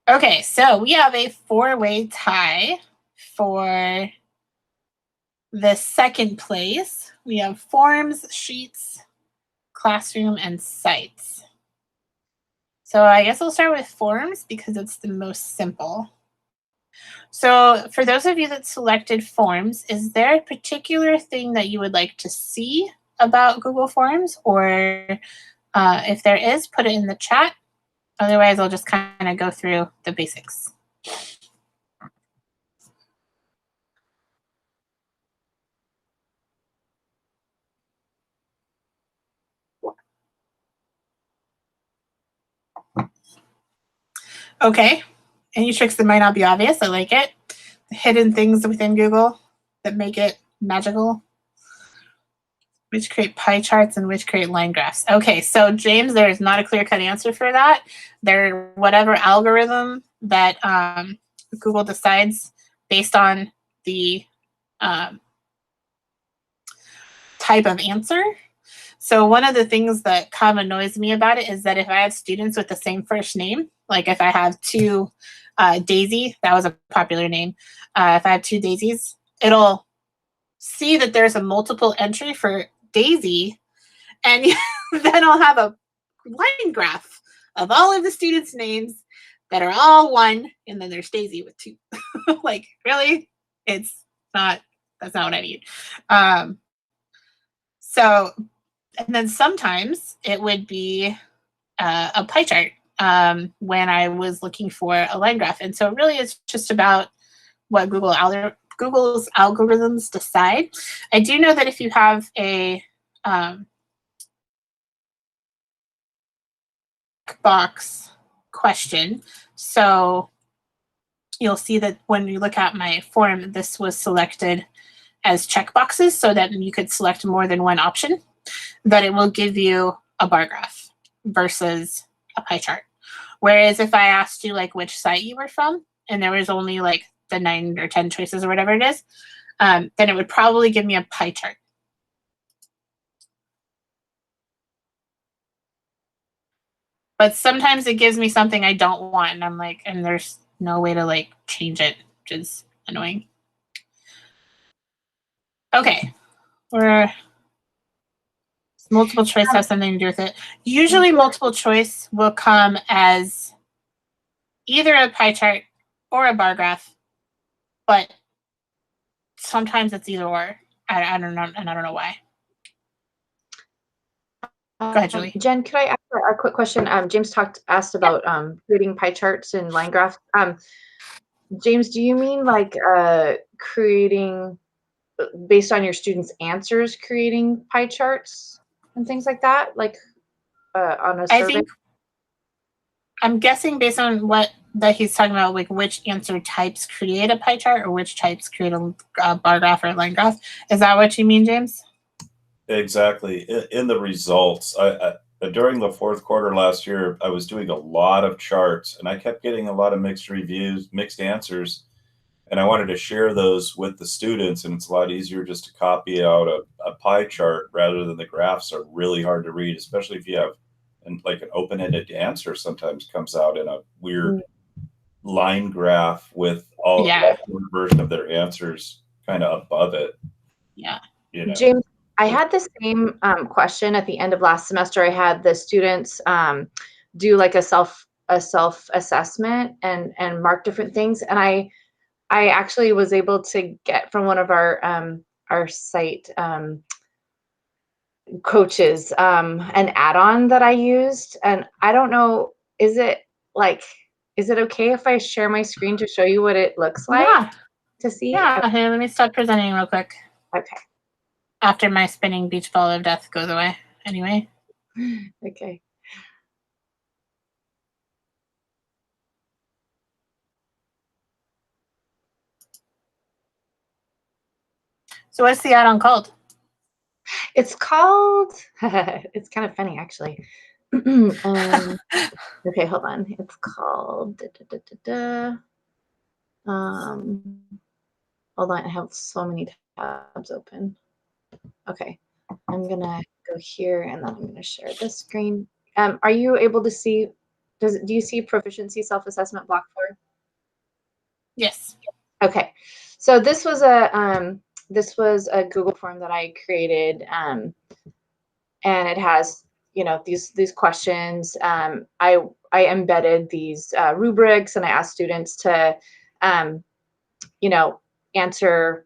Okay, so we have a 4-way tie for the second place. We have forms, sheets, classroom, and sites. So I guess I'll start with forms because it's the most simple. So for those of you that selected forms, is there a particular thing that you would like to see about Google Forms? Or if there is, put it in the chat. Otherwise, I'll just kind of go through the basics. Okay, any tricks that might not be obvious? I like it. The hidden things within Google that make it magical. Which create pie charts and which create line graphs. Okay, so James, there is not a clear-cut answer for that. There, whatever algorithm that Google decides based on the type of answer. So one of the things that kind of annoys me about it is that if I have students with the same first name, like if I have 2 Daisy, that was a popular name. If I have 2 Daisies, it'll see that there's a multiple entry for Daisy, and then I'll have a line graph of all of the students' names that are all 1, and then there's Daisy with 2. Like, really? That's not what I need. So, and then sometimes it would be a pie chart when I was looking for a line graph. And so really it's just about what Google's algorithms decide. I do know that if you have a box question, so you'll see that when you look at my form, this was selected as checkboxes so that you could select more than one option, that it will give you a bar graph versus a pie chart. Whereas if I asked you like which site you were from and there was only like the 9 or 10 choices or whatever it is, then it would probably give me a pie chart. But sometimes it gives me something I don't want, and I'm like, and there's no way to like change it, which is annoying. Okay, multiple choice has something to do with it. Usually multiple choice will come as either a pie chart or a bar graph, but sometimes it's either or. I don't know, and I don't know why. Go ahead, Julie. Jen, could I ask a quick question? James asked about creating pie charts and line graphs. James, do you mean like creating based on your students' answers, creating pie charts and things like that, like on a survey? I'm guessing based on what that he's talking about, like which answer types create a pie chart or which types create a bar graph or a line graph. Is that what you mean, James? Exactly. In the results, I during the fourth quarter last year, I was doing a lot of charts, and I kept getting a lot of mixed reviews, mixed answers, and I wanted to share those with the students. And it's a lot easier just to copy out a pie chart rather than the graphs are really hard to read, especially if you have like an open-ended answer sometimes comes out in a weird line graph with all one version of their answers kind of above it. Yeah. You know. James, I had the same question at the end of last semester. I had the students do like a self assessment and mark different things, and I actually was able to get from one of our site coaches an add-on that I used, and I don't know, is it okay if I share my screen to show you what it looks like to see? Yeah. Here, let me start presenting real quick. Okay. After my spinning beach ball of death goes away. Anyway. Okay. So what's the add-on called? It's called, it's kind of funny actually. Okay, hold on. It's called, hold on, I have so many tabs open. Okay, I'm gonna go here and then I'm gonna share this screen. Are you able to see, do you see proficiency self-assessment block 4? Yes. Okay, so this was a Google form that I created, and it has, you know, these questions. I embedded these rubrics, and I asked students to, you know, answer.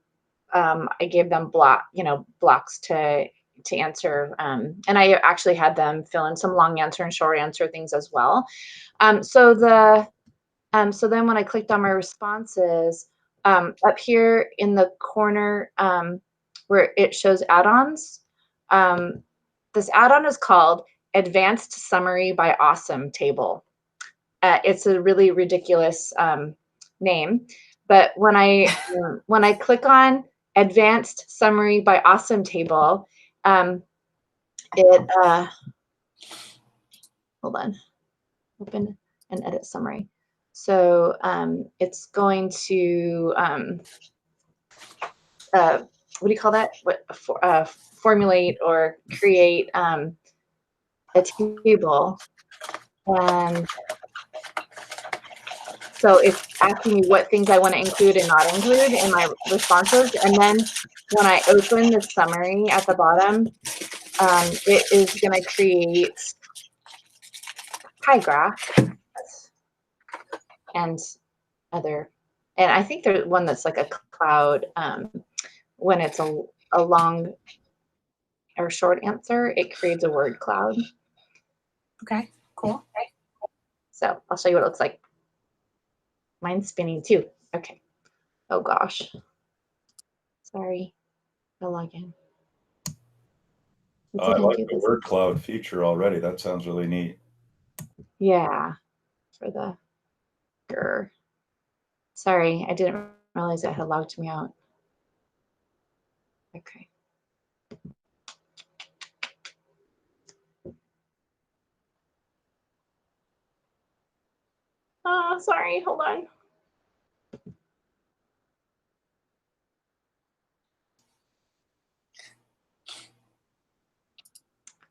I gave them blocks to answer, and I actually had them fill in some long answer and short answer things as well. So then when I clicked on my responses, up here in the corner where it shows add-ons, this add-on is called Advanced Summary by Awesome Table. It's a really ridiculous name, but when I click on Advanced Summary by Awesome Table, it hold on, open and edit summary. So it's going to what do you call that? Formulate or create a table, and so it's asking me what things I want to include and not include in my responses. And then when I open the summary at the bottom, it is going to create pie graph and other. And I think there's one that's like a cloud. When it's a long or short answer, it creates a word cloud. Okay, cool. So I'll show you what it looks like. Mine's spinning too. Okay. Oh gosh. Sorry. I'll log in. I like the word cloud feature already. That sounds really neat. Yeah. For the grr. Sorry, I didn't realize it had logged me out. Okay. Sorry, hold on.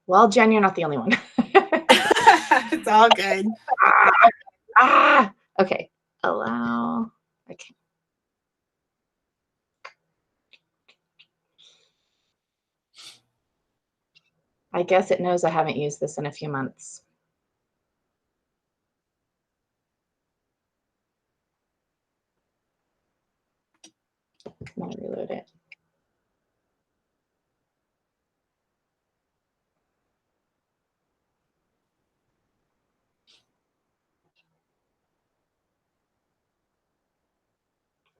Well, Jen, you're not the only one. It's all good. Okay. allow. Okay. I guess it knows I haven't used this in a few months. I'm gonna reload it.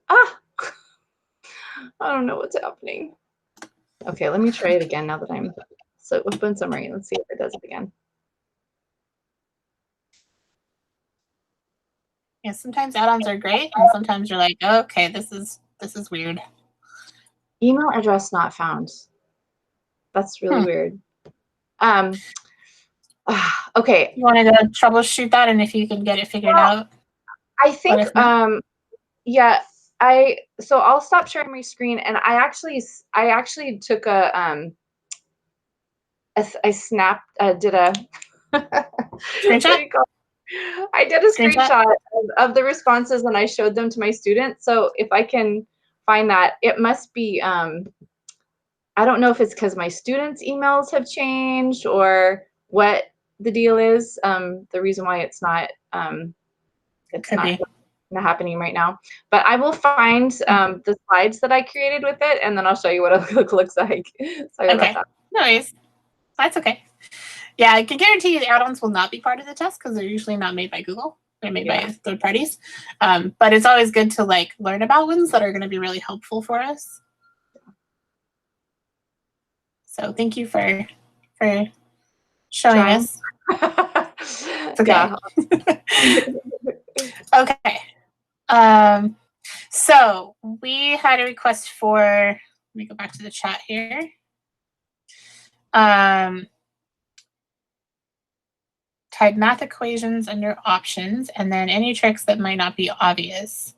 Ah! I don't know what's happening. Okay, let me try it again now that I'm so open summary. Let's see if it does it again. Yeah, sometimes add-ons are great, and sometimes you're like, okay, this is weird. Email address not found. That's really weird. Okay. You want to go troubleshoot that, and if you can get it figured out. I think yeah, so I'll stop sharing my screen, and I actually took a I snapped did a Screenshot? I did a screenshot of the responses, and I showed them to my students. So if I can find that, it must be I don't know if it's because my students' emails have changed or what the deal is. The reason why it's not not happening right now. But I will find the slides that I created with it, and then I'll show you what it looks like. Sorry about that. No worries. That's okay. Yeah, I can guarantee you the add-ons will not be part of the test because they're usually not made by Google. They're made by third parties. But it's always good to like learn about ones that are going to be really helpful for us. So thank you for showing us. It's okay. Okay. So we had a request for, let me go back to the chat here. Type math equations under options, and then any tricks that might not be obvious.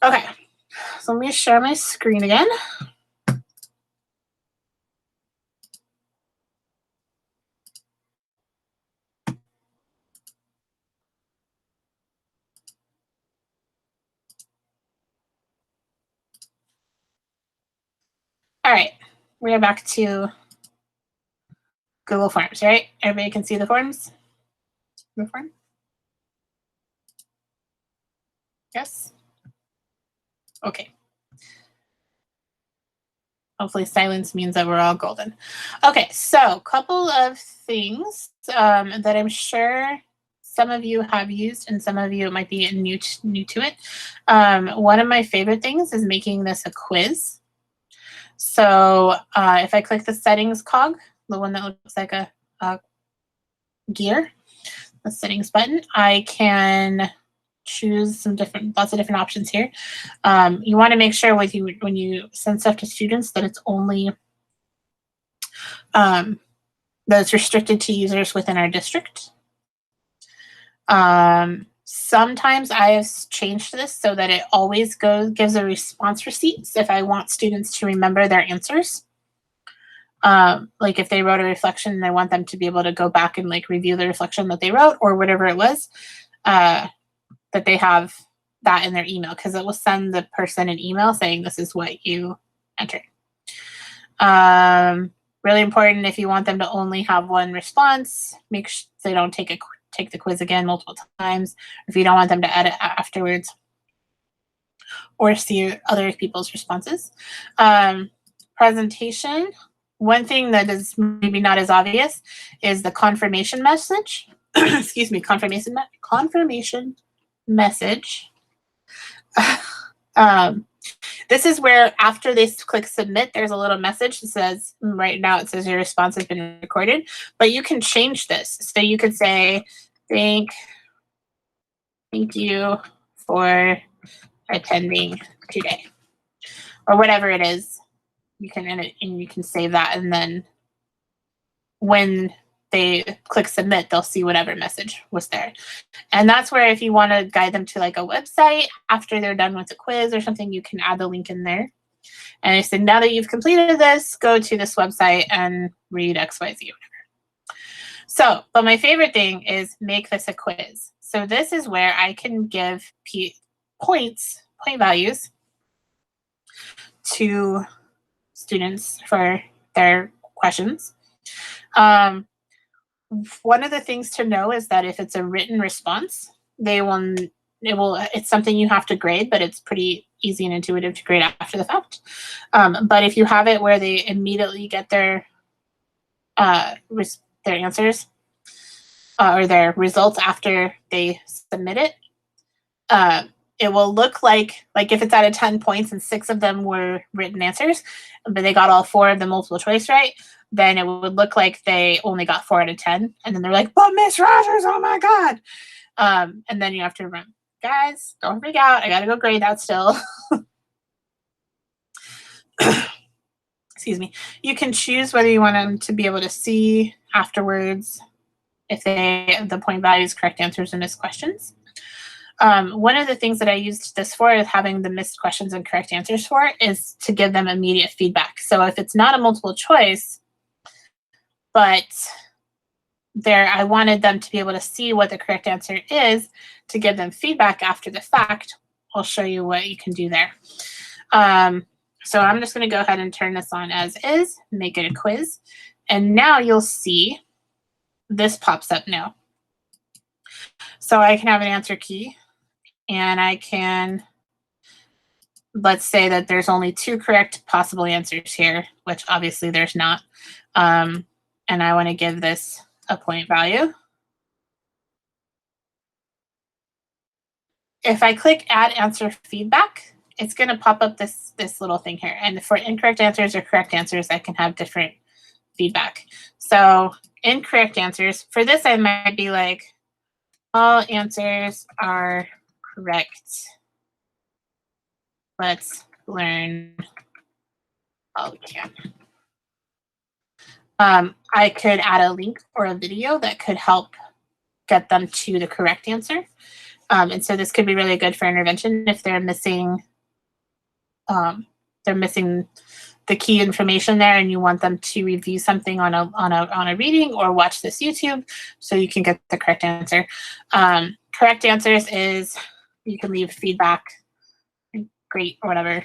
Okay, so let me share my screen again. All right, we are back to Google Forms, right? Everybody can see the forms? The form? Yes? Okay. Hopefully silence means that we're all golden. Okay, so a couple of things that I'm sure some of you have used and some of you might be new to it. One of my favorite things is making this a quiz. So if I click the settings cog, the one that looks like a gear, the settings button, I can choose lots of different options here. You want to make sure when you send stuff to students that it's only that it's restricted to users within our district. Sometimes I have changed this so that it always gives a response receipts if I want students to remember their answers. Like if they wrote a reflection and I want them to be able to go back and like review the reflection that they wrote or whatever it was, that they have that in their email, because it will send the person an email saying this is what you entered. Really important, if you want them to only have one response, make sure they don't take the quiz again multiple times, if you don't want them to edit afterwards or see other people's responses. Presentation, one thing that is maybe not as obvious is the confirmation message. Excuse me, confirmation message. This is where after they click submit, there's a little message that says, right now it says your response has been recorded, but you can change this. So you could say, thank you for attending today, or whatever it is. You can edit and you can save that, and then when they click submit, they'll see whatever message was there. And that's where if you want to guide them to like a website after they're done with the quiz or something, you can add the link in there. And I said, now that you've completed this, go to this website and read XYZ or whatever. So, but my favorite thing is make this a quiz. So this is where I can give point values to students for their questions. One of the things to know is that if it's a written response, it's something you have to grade, but it's pretty easy and intuitive to grade after the fact. But if you have it where they immediately get their answers or their results after they submit it, it will look like if it's out of 10 points and 6 of them were written answers, but they got all 4 of the multiple choice right, then it would look like they only got 4 out of 10. And then they're like, but Miss Rogers, oh my God. And then you have to run. Guys, don't freak out. I got to go grade that still. Excuse me. You can choose whether you want them to be able to see afterwards if the point values, correct answers, and missed questions. One of the things that I used this for, is having the missed questions and correct answers for, is to give them immediate feedback. So if it's not a multiple choice, but I wanted them to be able to see what the correct answer is to give them feedback after the fact, I'll show you what you can do there. So I'm just going to go ahead and turn this on as is, make it a quiz. And now you'll see this pops up now. So I can have an answer key. And I can, let's say that there's only 2 correct possible answers here, which obviously there's not. And I want to give this a point value. If I click add answer feedback, it's going to pop up this little thing here. And for incorrect answers or correct answers, I can have different feedback. So incorrect answers, for this I might be like, all answers are correct. Let's learn all we can. I could add a link or a video that could help get them to the correct answer. And so this could be really good for intervention if they're missing the key information there, and you want them to review something on a reading or watch this YouTube so you can get the correct answer. Correct answers is you can leave feedback, great, or whatever.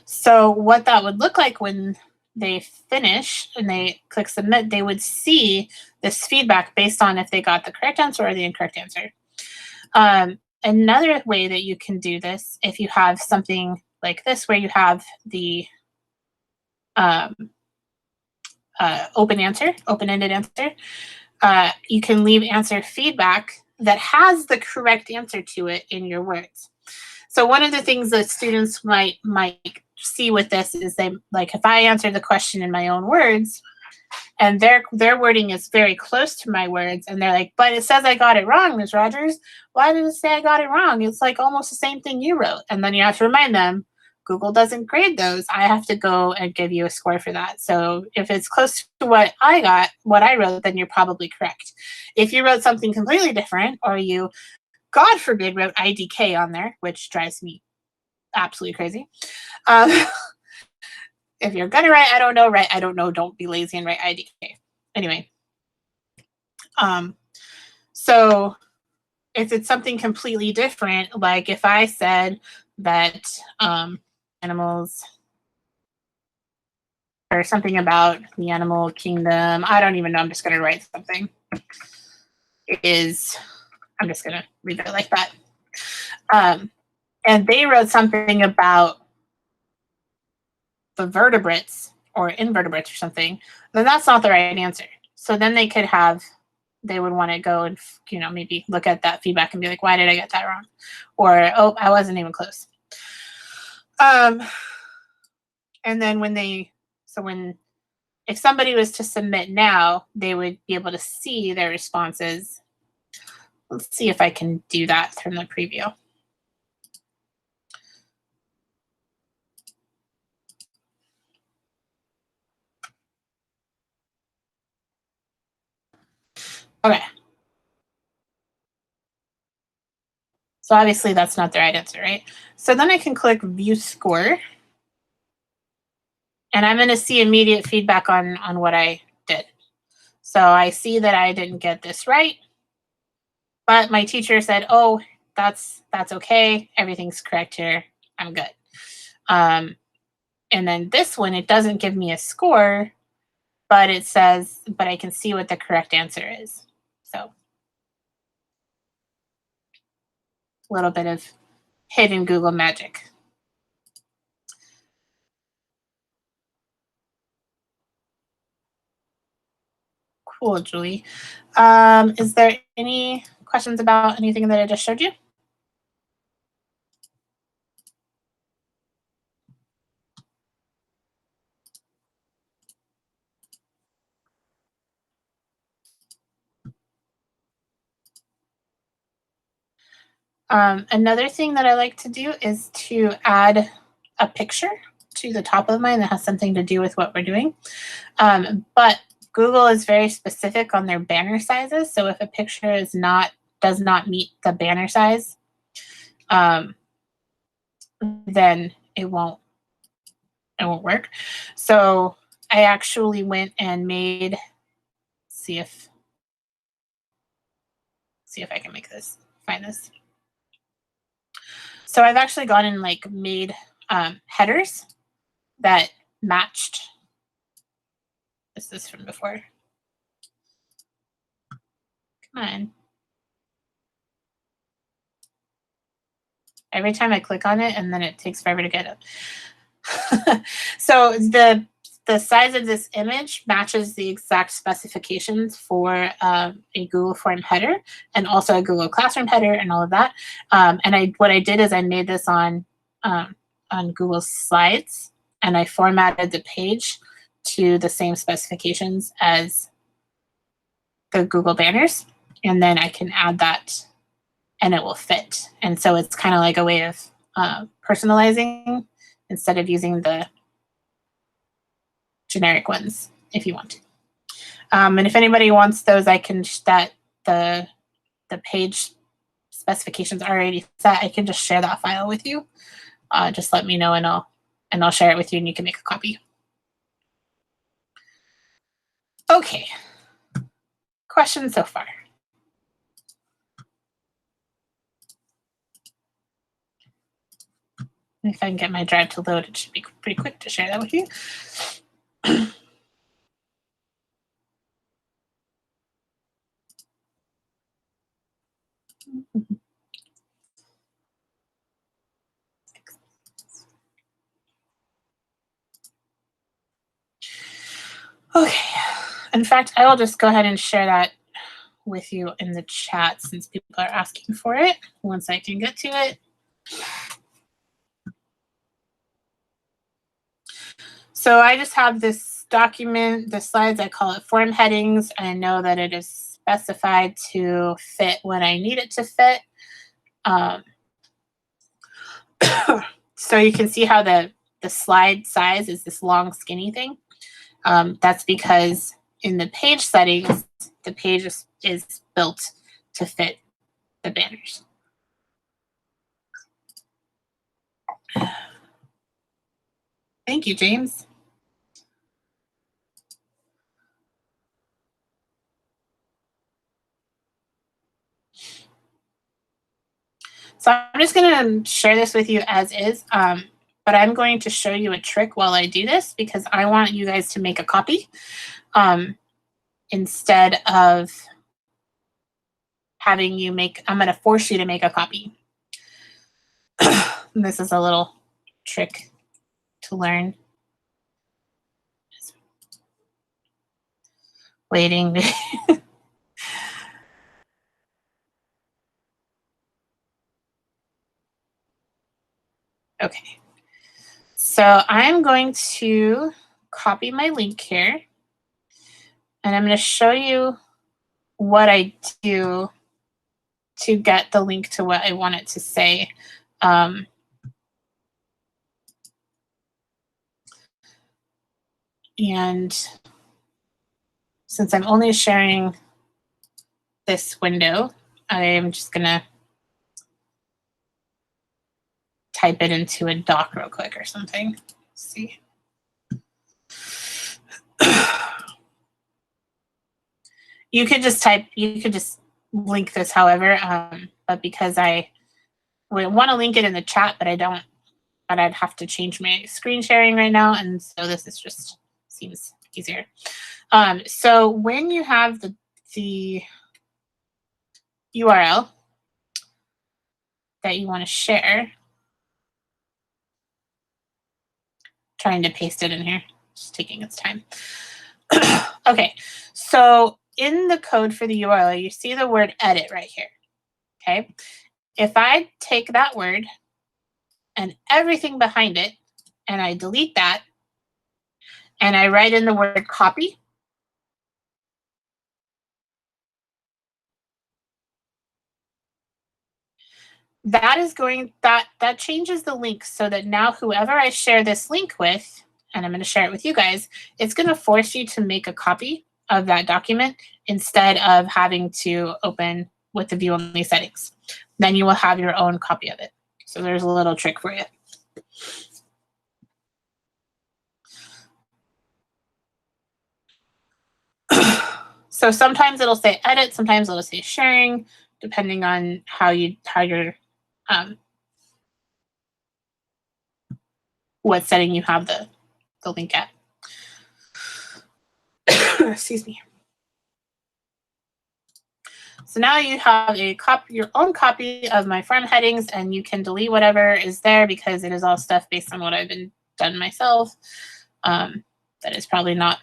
So what that would look like when they finish and they click submit, they would see this feedback based on if they got the correct answer or the incorrect answer. Another way that you can do this, if you have something like this where you have the open-ended answer, you can leave answer feedback that has the correct answer to it in your words. So one of the things that students might see with this is they, like, if I answer the question in my own words and their wording is very close to my words and they're like, but it says I got it wrong, Ms. Rogers. Why did it say I got it wrong? It's like almost the same thing you wrote. And then you have to remind them, Google doesn't grade those. I have to go and give you a score for that. So if it's close to what I wrote, then you're probably correct. If you wrote something completely different, or you, God forbid, wrote IDK on there, which drives me absolutely crazy. If you're gonna write, I don't know, don't be lazy and write IDK. Anyway. So if it's something completely different, like if I said that animals, or something about the animal kingdom, I don't even know, I'm just gonna write something. I'm just gonna leave it like that. And they wrote something about the vertebrates or invertebrates or something, then that's not the right answer. So then they would want to go and, maybe look at that feedback and be like, why did I get that wrong? Or, oh, I wasn't even close. And then if somebody was to submit now, they would be able to see their responses. Let's see if I can do that from the preview. Okay. So obviously that's not the right answer, right? So then I can click view score. And I'm going to see immediate feedback on what I did. So I see that I didn't get this right. But my teacher said, oh, that's okay. Everything's correct here. I'm good. And then this one, it doesn't give me a score, but it says, but I can see what the correct answer is. So a little bit of hidden Google magic. Cool, Julie. Is there any questions about anything that I just showed you? Another thing that I like to do is to add a picture to the top of mine that has something to do with what we're doing. But Google is very specific on their banner sizes. So if a picture does not meet the banner size, then it won't work. So I actually went and made, see if I can find this. So I've actually gone and like made headers that matched. This is from before. Come on. Every time I click on it, and then it takes forever to get it. So the size of this image matches the exact specifications for a Google Form header and also a Google Classroom header and all of that. And what I did is I made this on Google Slides, and I formatted the page to the same specifications as the Google banners, and then I can add that and it will fit. And so it's kind of like a way of personalizing instead of using the generic ones if you want to. And if anybody wants those, I can the page specifications are already set. I can just share that file with you. Just let me know and I'll share it with you and you can make a copy. Okay. Questions so far? If I can get my drive to load, it should be pretty quick to share that with you. Okay. In fact, I will just go ahead and share that with you in the chat since people are asking for it once I can get to it. So I just have this document, the slides, I call it form headings. I know that it is specified to fit when I need it to fit. So you can see how the slide size is this long skinny thing. That's because in the page settings, the page is built to fit the banners. Thank you, James. So I'm just going to share this with you as is, but I'm going to show you a trick while I do this because I want you guys to make a copy instead of having you make, I'm going to force you to make a copy. This is a little trick to learn. Waiting. Okay. So I'm going to copy my link here, and I'm going to show you what I do to get the link to what I want it to say. And since I'm only sharing this window, I'm just going to type it into a doc real quick or something. Let's see. You could just link this however, but because I would want to link it in the chat, but I don't, but I'd have to change my screen sharing right now. And so this is just seems easier. So when you have the URL that you want to share, trying to paste it in here, just taking its time. Okay, so in the code for the URL, you see the word edit right here, okay? If I take that word and everything behind it, and I delete that, and I write in the word copy, that is going, that changes the link so that now whoever I share this link with, and I'm going to share it with you guys, it's going to force you to make a copy of that document instead of having to open with the view only settings. Then you will have your own copy of it. So there's a little trick for you. So sometimes it'll say edit, sometimes it'll say sharing, depending on how you're what setting you have the link at. Excuse me. So now you have your own copy of my form headings, and you can delete whatever is there because it is all stuff based on what I've been done myself. That is probably not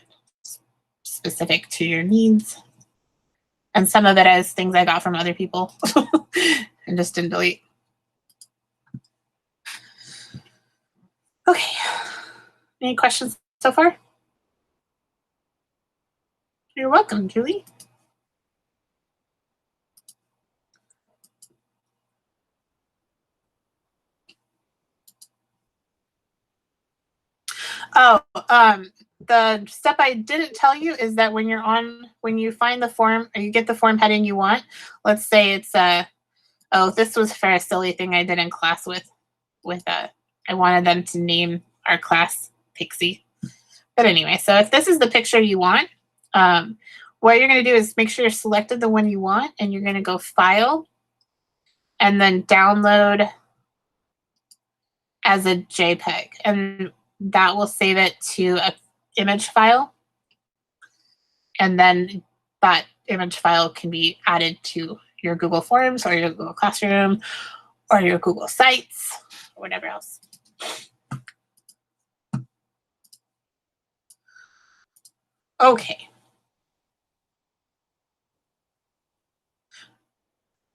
specific to your needs. And some of it is things I got from other people and just didn't delete. Okay. Any questions so far? You're welcome, Julie. Oh, the step I didn't tell you is that when you find the form or you get the form heading you want, let's say it's oh, this was for a silly thing I did in class I wanted them to name our class Pixie. But anyway, so if this is the picture you want, what you're going to do is make sure you're selected the one you want, and you're going to go File, and then Download as a JPEG. And that will save it to an image file. And then that image file can be added to your Google Forms or your Google Classroom or your Google Sites or whatever else. Okay.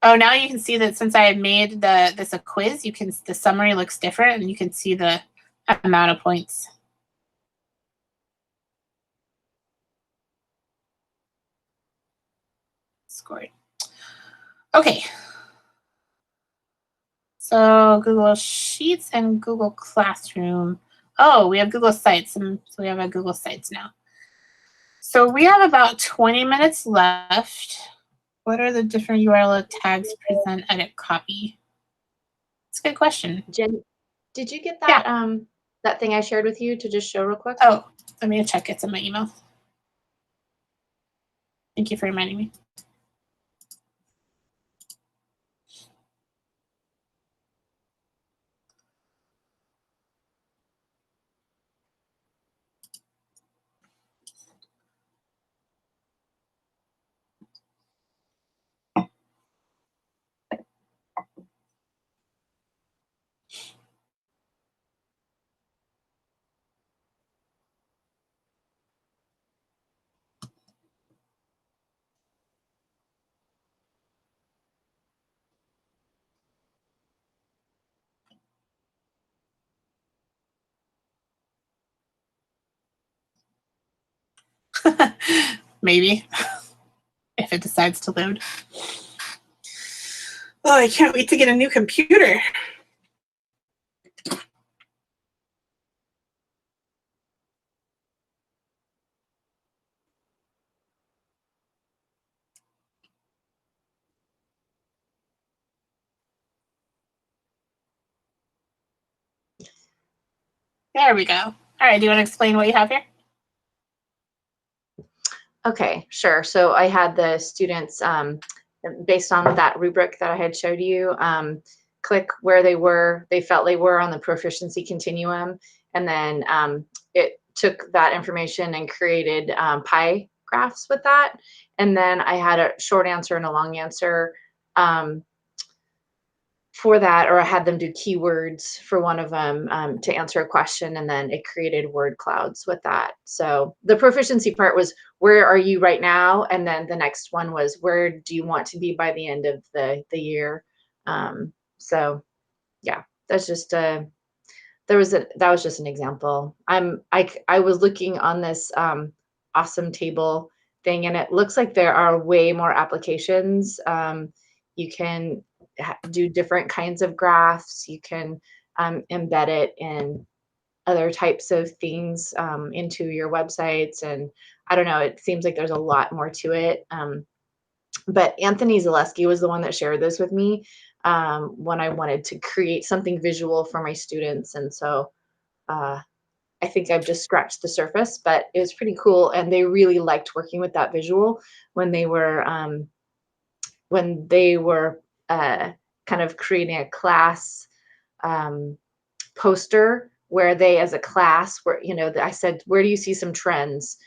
Oh, now you can see that since I have made this a quiz, the summary looks different, and you can see the amount of points. Scored. Okay. So Google Sheets and Google Classroom. Oh, we have Google Sites, and so we have a Google Sites now. So we have about 20 minutes left. What are the different URL tags? Present, edit, copy. That's a good question. Jen, did you get that that thing I shared with you to just show real quick? Oh, let me check. It's in my email. Thank you for reminding me. Maybe, if it decides to load. Oh, I can't wait to get a new computer. There we go. All right, do you want to explain what you have here? Okay, sure. So I had the students based on that rubric that I had showed you, click where they felt they were on the proficiency continuum, and then it took that information and created pie graphs with that. And then I had a short answer and a long answer for that, or I had them do keywords for one of them to answer a question, and then it created word clouds with that. So the proficiency part was, where are you right now? And then the next one was, where do you want to be by the end of the year? So yeah, that's just that was just an example. I was looking on this awesome table thing, and it looks like there are way more applications. You can do different kinds of graphs. You can embed it in other types of things into your websites. And I don't know, it seems like there's a lot more to it. But Anthony Zaleski was the one that shared this with me when I wanted to create something visual for my students. And so I think I've just scratched the surface, but it was pretty cool. And they really liked working with that visual when they were kind of creating a class poster where they, as a class, where, you know, I said, where do you see some trends?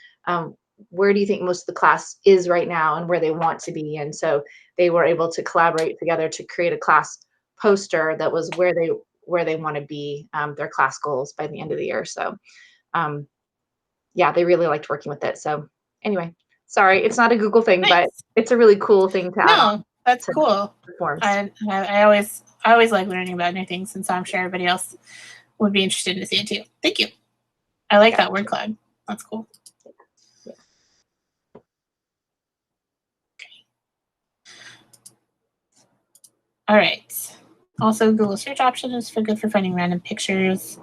Where do you think most of the class is right now and where they want to be? And so they were able to collaborate together to create a class poster that was where they want to be, their class goals by the end of the year. So yeah, they really liked working with it. So anyway, sorry, it's not a Google thing, Nice. but it's a really cool thing to add on. No, that's to cool. the forms. I always like learning about new things, and so I'm sure everybody else would be interested to see it too. Thank you. I like that word cloud. That's cool. Yeah. Okay. All right. Also, Google search option is good for finding random pictures.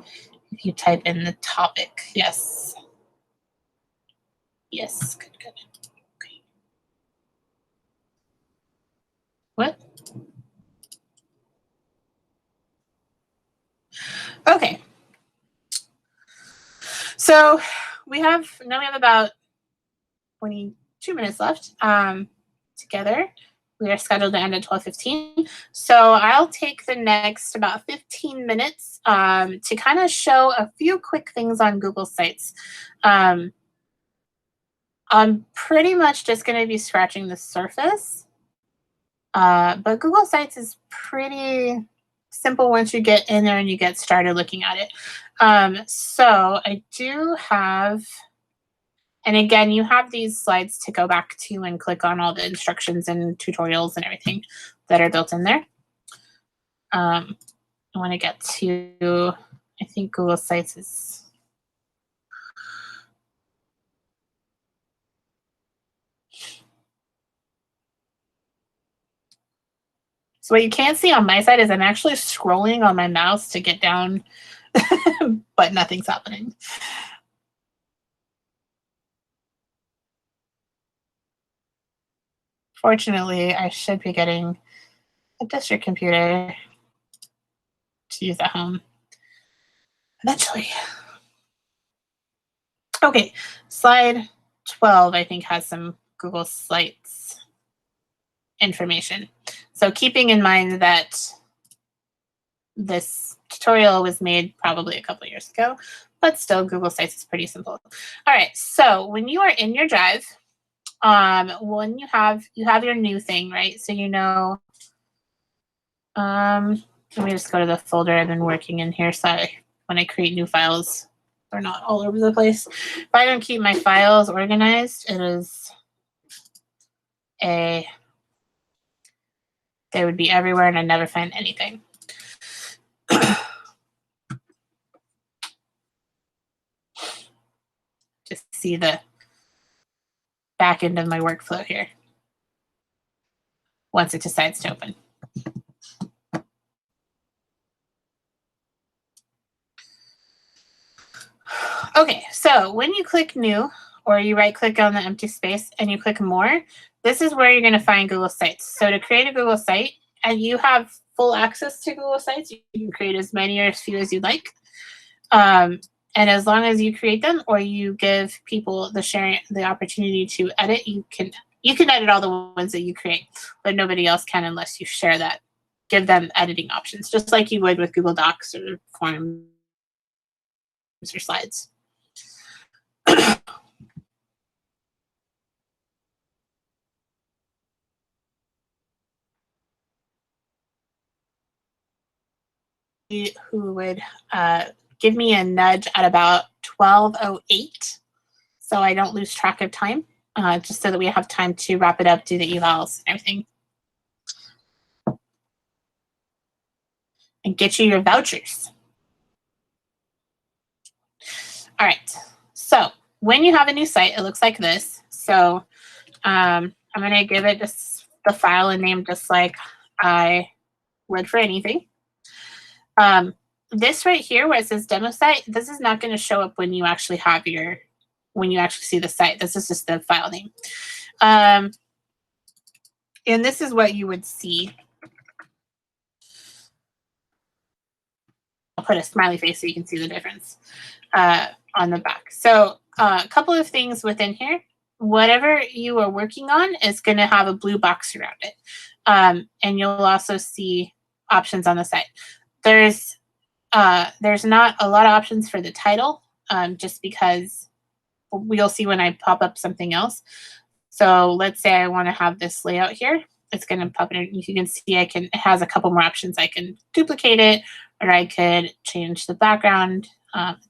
If you type in the topic, yes. Yes, good. Okay. What? Okay. So we have about 22 minutes left together. We are scheduled to end at 12:15. So I'll take the next about 15 minutes to kind of show a few quick things on Google Sites. I'm pretty much just going to be scratching the surface. But Google Sites is pretty simple once you get in there and you get started looking at it. So I do have, and again, you have these slides to go back to and click on all the instructions and tutorials and everything that are built in there. I want to get to, I think Google Sites is, so what you can't see on my side is I'm actually scrolling on my mouse to get down, but nothing's happening. Fortunately, I should be getting a district computer to use at home eventually. Okay, slide 12, I think, has some Google Sites information. So keeping in mind that this tutorial was made probably a couple years ago, but still Google Sites is pretty simple. All right, so when you are in your Drive, when you have your new thing, right? So you know, let me just go to the folder I've been working in here, so when I create new files, they're not all over the place. If I don't keep my files organized, they would be everywhere and I'd never find anything. Just see the back end of my workflow here once it decides to open. Okay, so when you click new, or you right click on the empty space and you click more, this is where you're going to find Google Sites. So to create a Google site, and you have full access to Google Sites, you can create as many or as few as you'd like. And as long as you create them or you give people the opportunity to edit, you You can edit all the ones that you create, but nobody else can unless you share that. Give them editing options, just like you would with Google Docs or Forms or Slides. Who would give me a nudge at about 12:08 so I don't lose track of time, just so that we have time to wrap it up, do the evals and everything. And get you your vouchers. All right, so when you have a new site, it looks like this. So I'm gonna give it just the file a name just like I would for anything. This right here where it says demo site, this is not gonna show up when you actually have when you actually see the site. This is just the file name. And this is what you would see. I'll put a smiley face so you can see the difference on the back. So a couple of things within here. Whatever you are working on is going to have a blue box around it. And you'll also see options on the site. There's not a lot of options for the title, just because we'll see when I pop up something else. So let's say I want to have this layout here. It's going to pop in. You can see it has a couple more options. I can duplicate it, or I could change the background,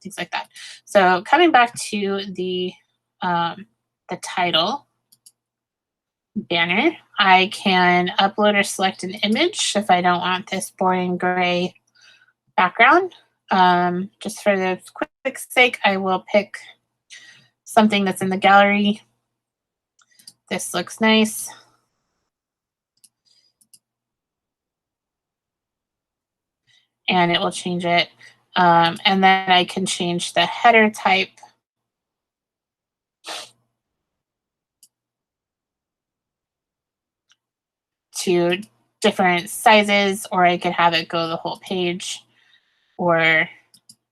things like that. So coming back to the title banner, I can upload or select an image if I don't want this boring gray background. Just for the quick sake, I will pick something that's in the gallery. This looks nice. And it will change it. And then I can change the header type to different sizes, or I could have it go the whole page, or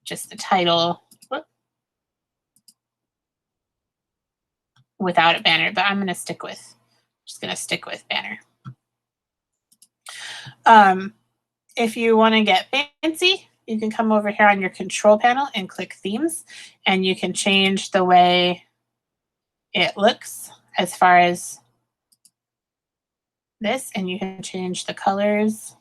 just the title without a banner, but I'm just gonna stick with banner. If you want to get fancy, you can come over here on your control panel and click themes, and you can change the way it looks as far as this, and you can change the colors.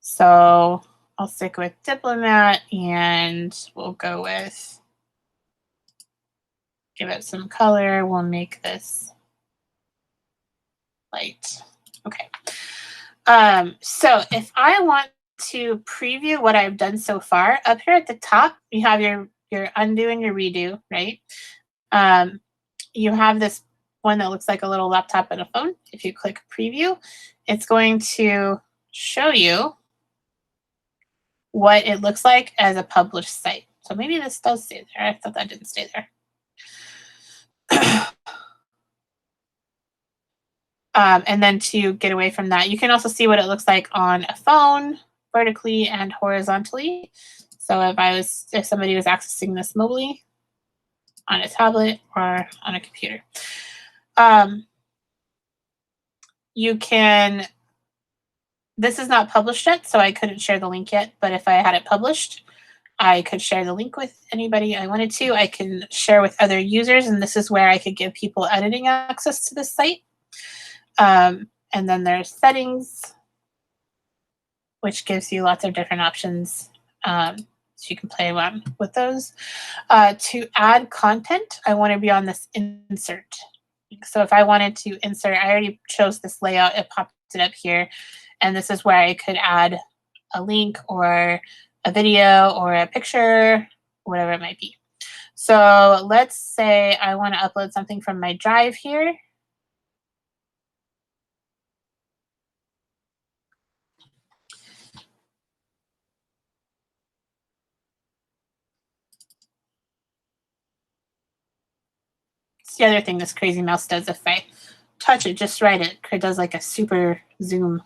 So I'll stick with diplomat, and we'll go with, give it some color. We'll make this light. Okay. So if I want to preview what I've done so far, up here at the top, you have your undo and your redo, right? You have this one that looks like a little laptop and a phone. If you click preview, it's going to show you what it looks like as a published site. So maybe this does stay there. I thought that didn't stay there. And then to get away from that, you can also see what it looks like on a phone, vertically and horizontally. So if somebody was accessing this mobily on a tablet or on a computer, you can. This is not published yet, so I couldn't share the link yet. But if I had it published, I could share the link with anybody I wanted to. I can share with other users, and this is where I could give people editing access to this site. And then there's settings, which gives you lots of different options. So you can play around with those. To add content, I want to be on this insert. So if I wanted to insert, I already chose this layout. It popped it up here. And this is where I could add a link or a video or a picture, whatever it might be. So let's say I want to upload something from my drive here. It's the other thing this crazy mouse does. If I touch it just right, it does like a super zoom.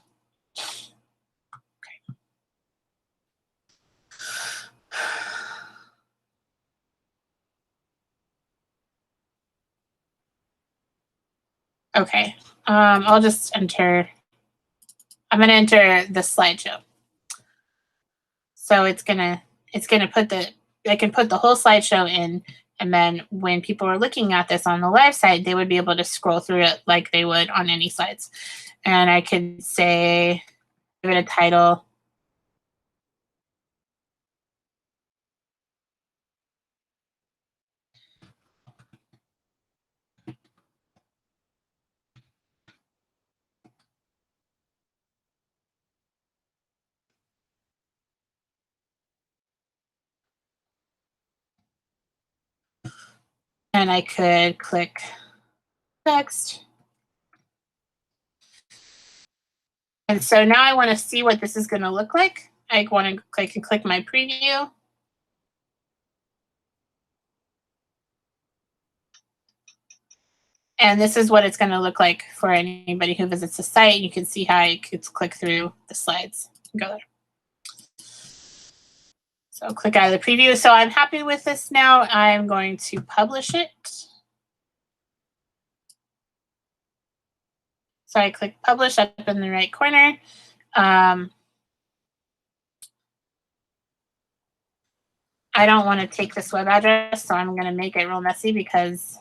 Okay. I'll just enter. I'm gonna enter the slideshow. So it's gonna put I can put the whole slideshow in, and then when people are looking at this on the live site, they would be able to scroll through it like they would on any slides. And I could say, give it a title. And I could click next. And so now I want to see what this is going to look like. I want to click my preview. And this is what it's going to look like for anybody who visits the site. You can see how I could click through the slides. Go there. So click out of the preview. So I'm happy with this now. I'm going to publish it. So I click publish up in the right corner. I don't want to take this web address, so I'm going to make it real messy because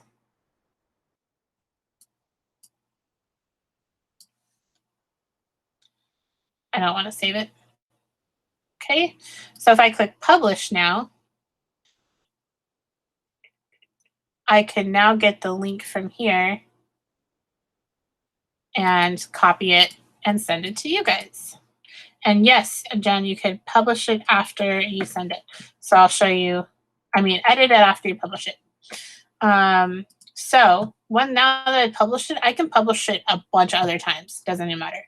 I don't want to save it. Okay, so if I click publish now, I can now get the link from here and copy it and send it to you guys. And yes, Jen, you could publish it after you send it. So I'll show you, edit it after you publish it. So now that I published it, I can publish it a bunch of other times. Doesn't even matter.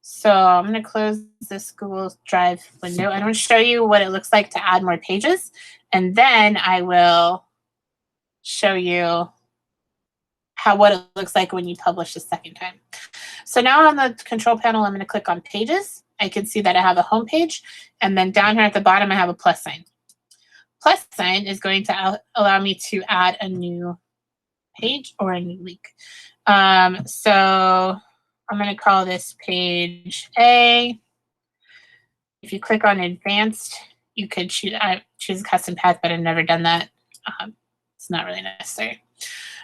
So I'm going to close this Google Drive window. I'm going to show you what it looks like to add more pages. And then I will show you what it looks like when you publish the second time. So now on the control panel, I'm going to click on pages. I can see that I have a home page. And then down here at the bottom, I have a plus sign. Plus sign is going to allow me to add a new page or a new link. So I'm going to call this page A. If you click on advanced, you could choose a custom path, but I've never done that. It's not really necessary.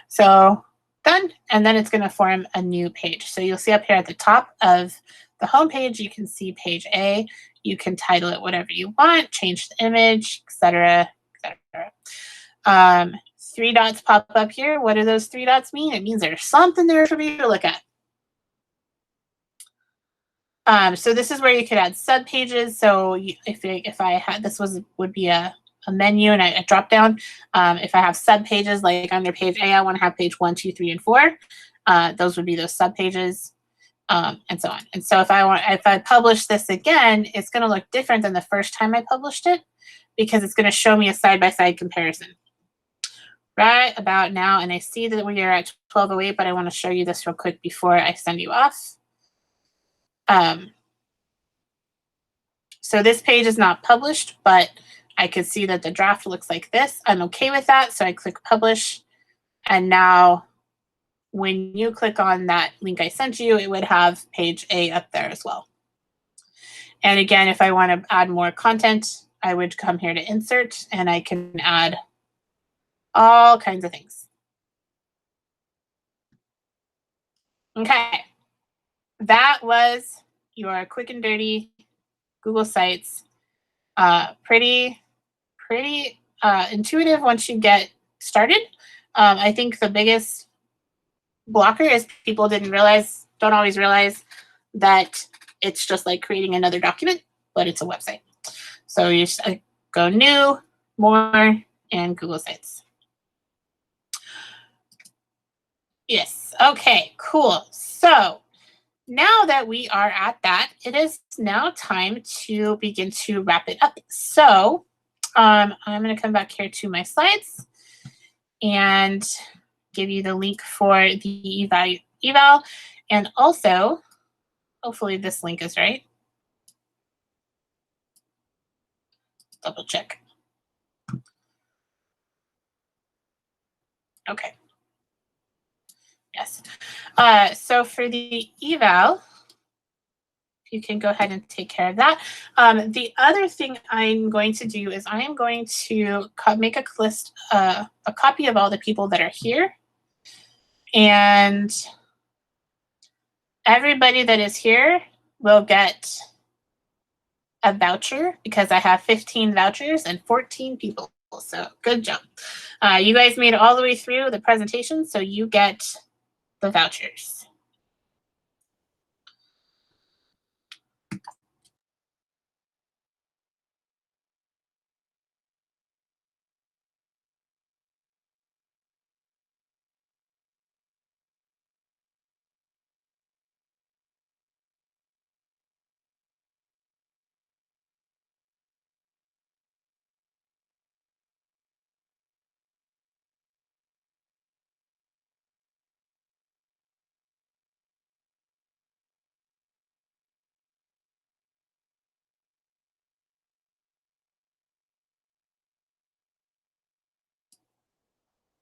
So done, and then it's going to form a new page. So you'll see up here at the top of the home page, you can see page A. You can title it whatever you want, change the image, etc., etc. 3 dots pop up here. What do those 3 dots mean? It means there's something there for you to look at. So this is where you could add sub pages. So if I had would be a menu and a drop down. If I have sub pages, like under page A, I want to have page 1, 2, 3, and 4. Those would be those sub pages, and so on. And so if I publish this again, it's going to look different than the first time I published it because it's going to show me a side-by-side comparison. Right about now, and I see that we are at 12:08, but I want to show you this real quick before I send you off. So this page is not published, but I could see that the draft looks like this. I'm okay with that, so I click publish. And now when you click on that link I sent you, it would have page A up there as well. And again, if I want to add more content, I would come here to insert, and I can add all kinds of things. Okay, that was your quick and dirty Google Sites. Pretty intuitive once you get started. I think the biggest blocker is people don't always realize that it's just like creating another document, but it's a website. So you just go new, more, and Google Sites. Yes, okay, cool. So now that we are at that, it is now time to begin to wrap it up. So I'm going to come back here to my slides and give you the link for the eval. And also, hopefully this link is right. Double check. Okay. Yes. So for the eval, you can go ahead and take care of that. The other thing I'm going to do is I am going to make a list, a copy of all the people that are here. And everybody that is here will get a voucher because I have 15 vouchers and 14 people. So good job. You guys made it all the way through the presentation, so you get the vouchers.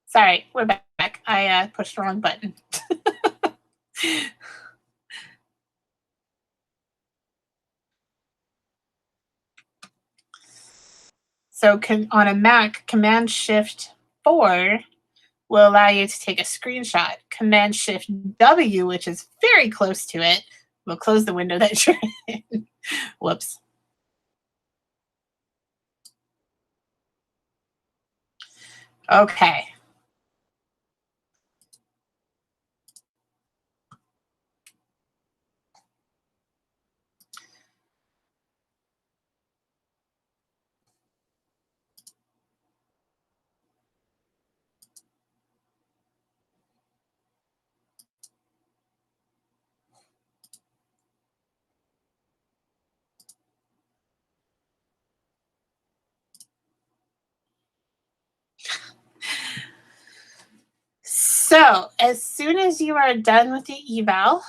Sorry, we're back. I pushed the wrong button. So on a Mac, Command-Shift-4 will allow you to take a screenshot. Command-Shift-W, which is very close to it, will close the window that you're in. Whoops. Okay. So as soon as you are done with the eval,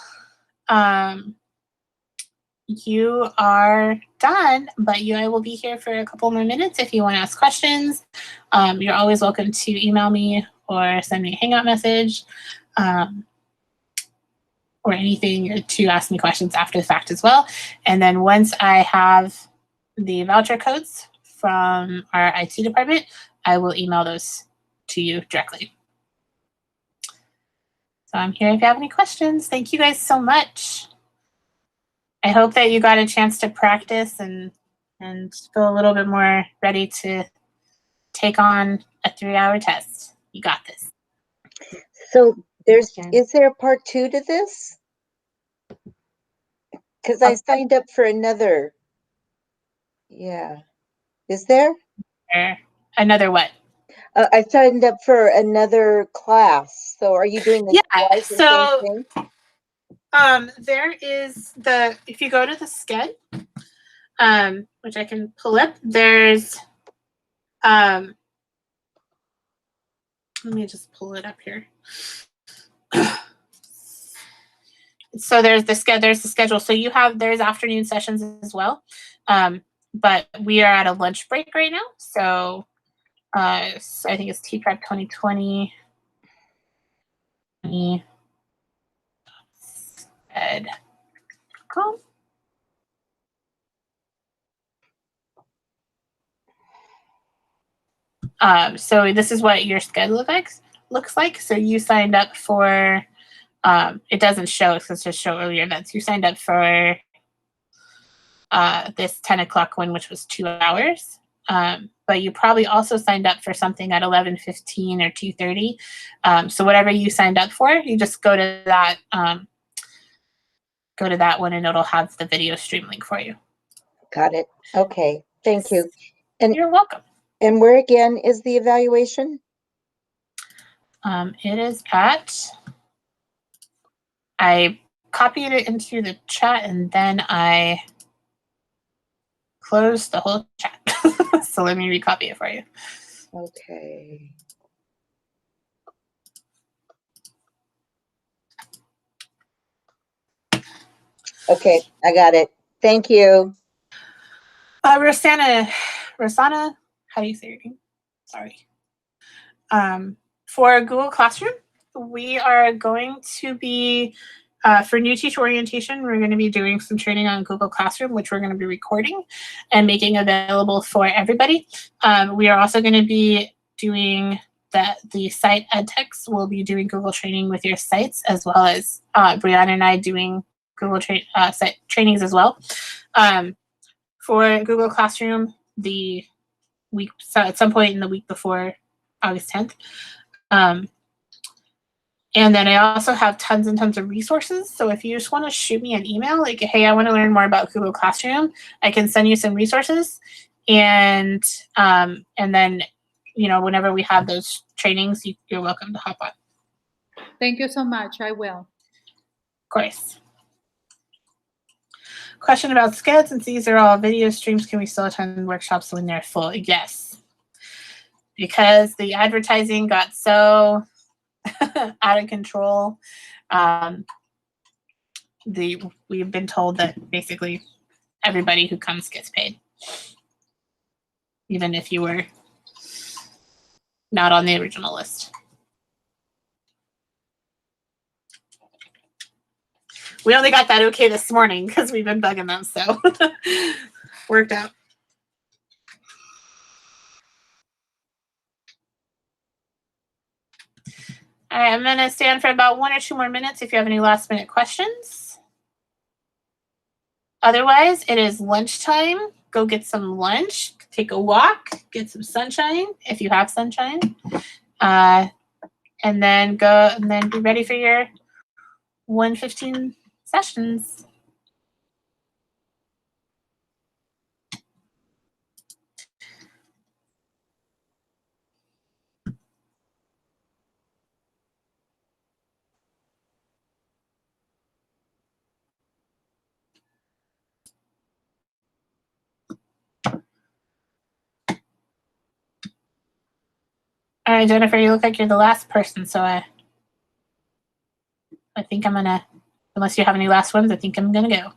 you are done, but I will be here for a couple more minutes if you want to ask questions. You're always welcome to email me or send me a Hangout message or anything to ask me questions after the fact as well. And then once I have the voucher codes from our IT department, I will email those to you directly. So I'm here if you have any questions. Thank you guys so much. I hope that you got a chance to practice and feel a little bit more ready to take on a 3-hour test. You got this. So is there a part 2 to this? Because I signed up for another. Yeah. Is there? Another what? I signed up for another class. So are you doing the same thing? There is if you go to the Sched, which I can pull up, there's let me just pull it up here. So there's the schedule. So there's afternoon sessions as well. But we are at a lunch break right now. So I think it's TPrep 2020. Sched.com. So this is what your schedule looks like. So you signed up for, it doesn't show, it's just show earlier events. You signed up for this 10 o'clock one, which was 2 hours. But you probably also signed up for something at 11:15 or 2:30. So whatever you signed up for, you just go to that one and it'll have the video stream link for you. Got it. Okay. Thank you. And you're welcome. And where again is the evaluation? It is I copied it into the chat and then I closed the whole chat. So let me recopy it for you. Okay. Okay, I got it. Thank you. Rosanna, how do you say your name? Sorry. For Google Classroom, we are going to be, for new teacher orientation, we're going to be doing some training on Google Classroom, which we're going to be recording and making available for everybody. We are also going to be doing the site edtechs will be doing Google training with your sites, as well as Brianna and I doing Google site trainings as well. For Google Classroom, so at some point in the week before August 10th. And then I also have tons and tons of resources. So if you just want to shoot me an email, like, hey, I want to learn more about Google Classroom, I can send you some resources. And then, whenever we have those trainings, you're welcome to hop on. Thank you so much. I will. Of course. Question about SCED, since these are all video streams, can we still attend workshops when they're full? Yes. Because the advertising got so out of control. We've been told that basically everybody who comes gets paid, even if you were not on the original list. We only got that okay this morning because we've been bugging them, so worked out. All right, I'm going to stand for about 1 or 2 more minutes if you have any last minute questions. Otherwise, it is lunchtime. Go get some lunch, take a walk, get some sunshine if you have sunshine, and then be ready for your 1:15 sessions. All right, Jennifer, you look like you're the last person, so I think I'm gonna, unless you have any last ones, I think I'm gonna go.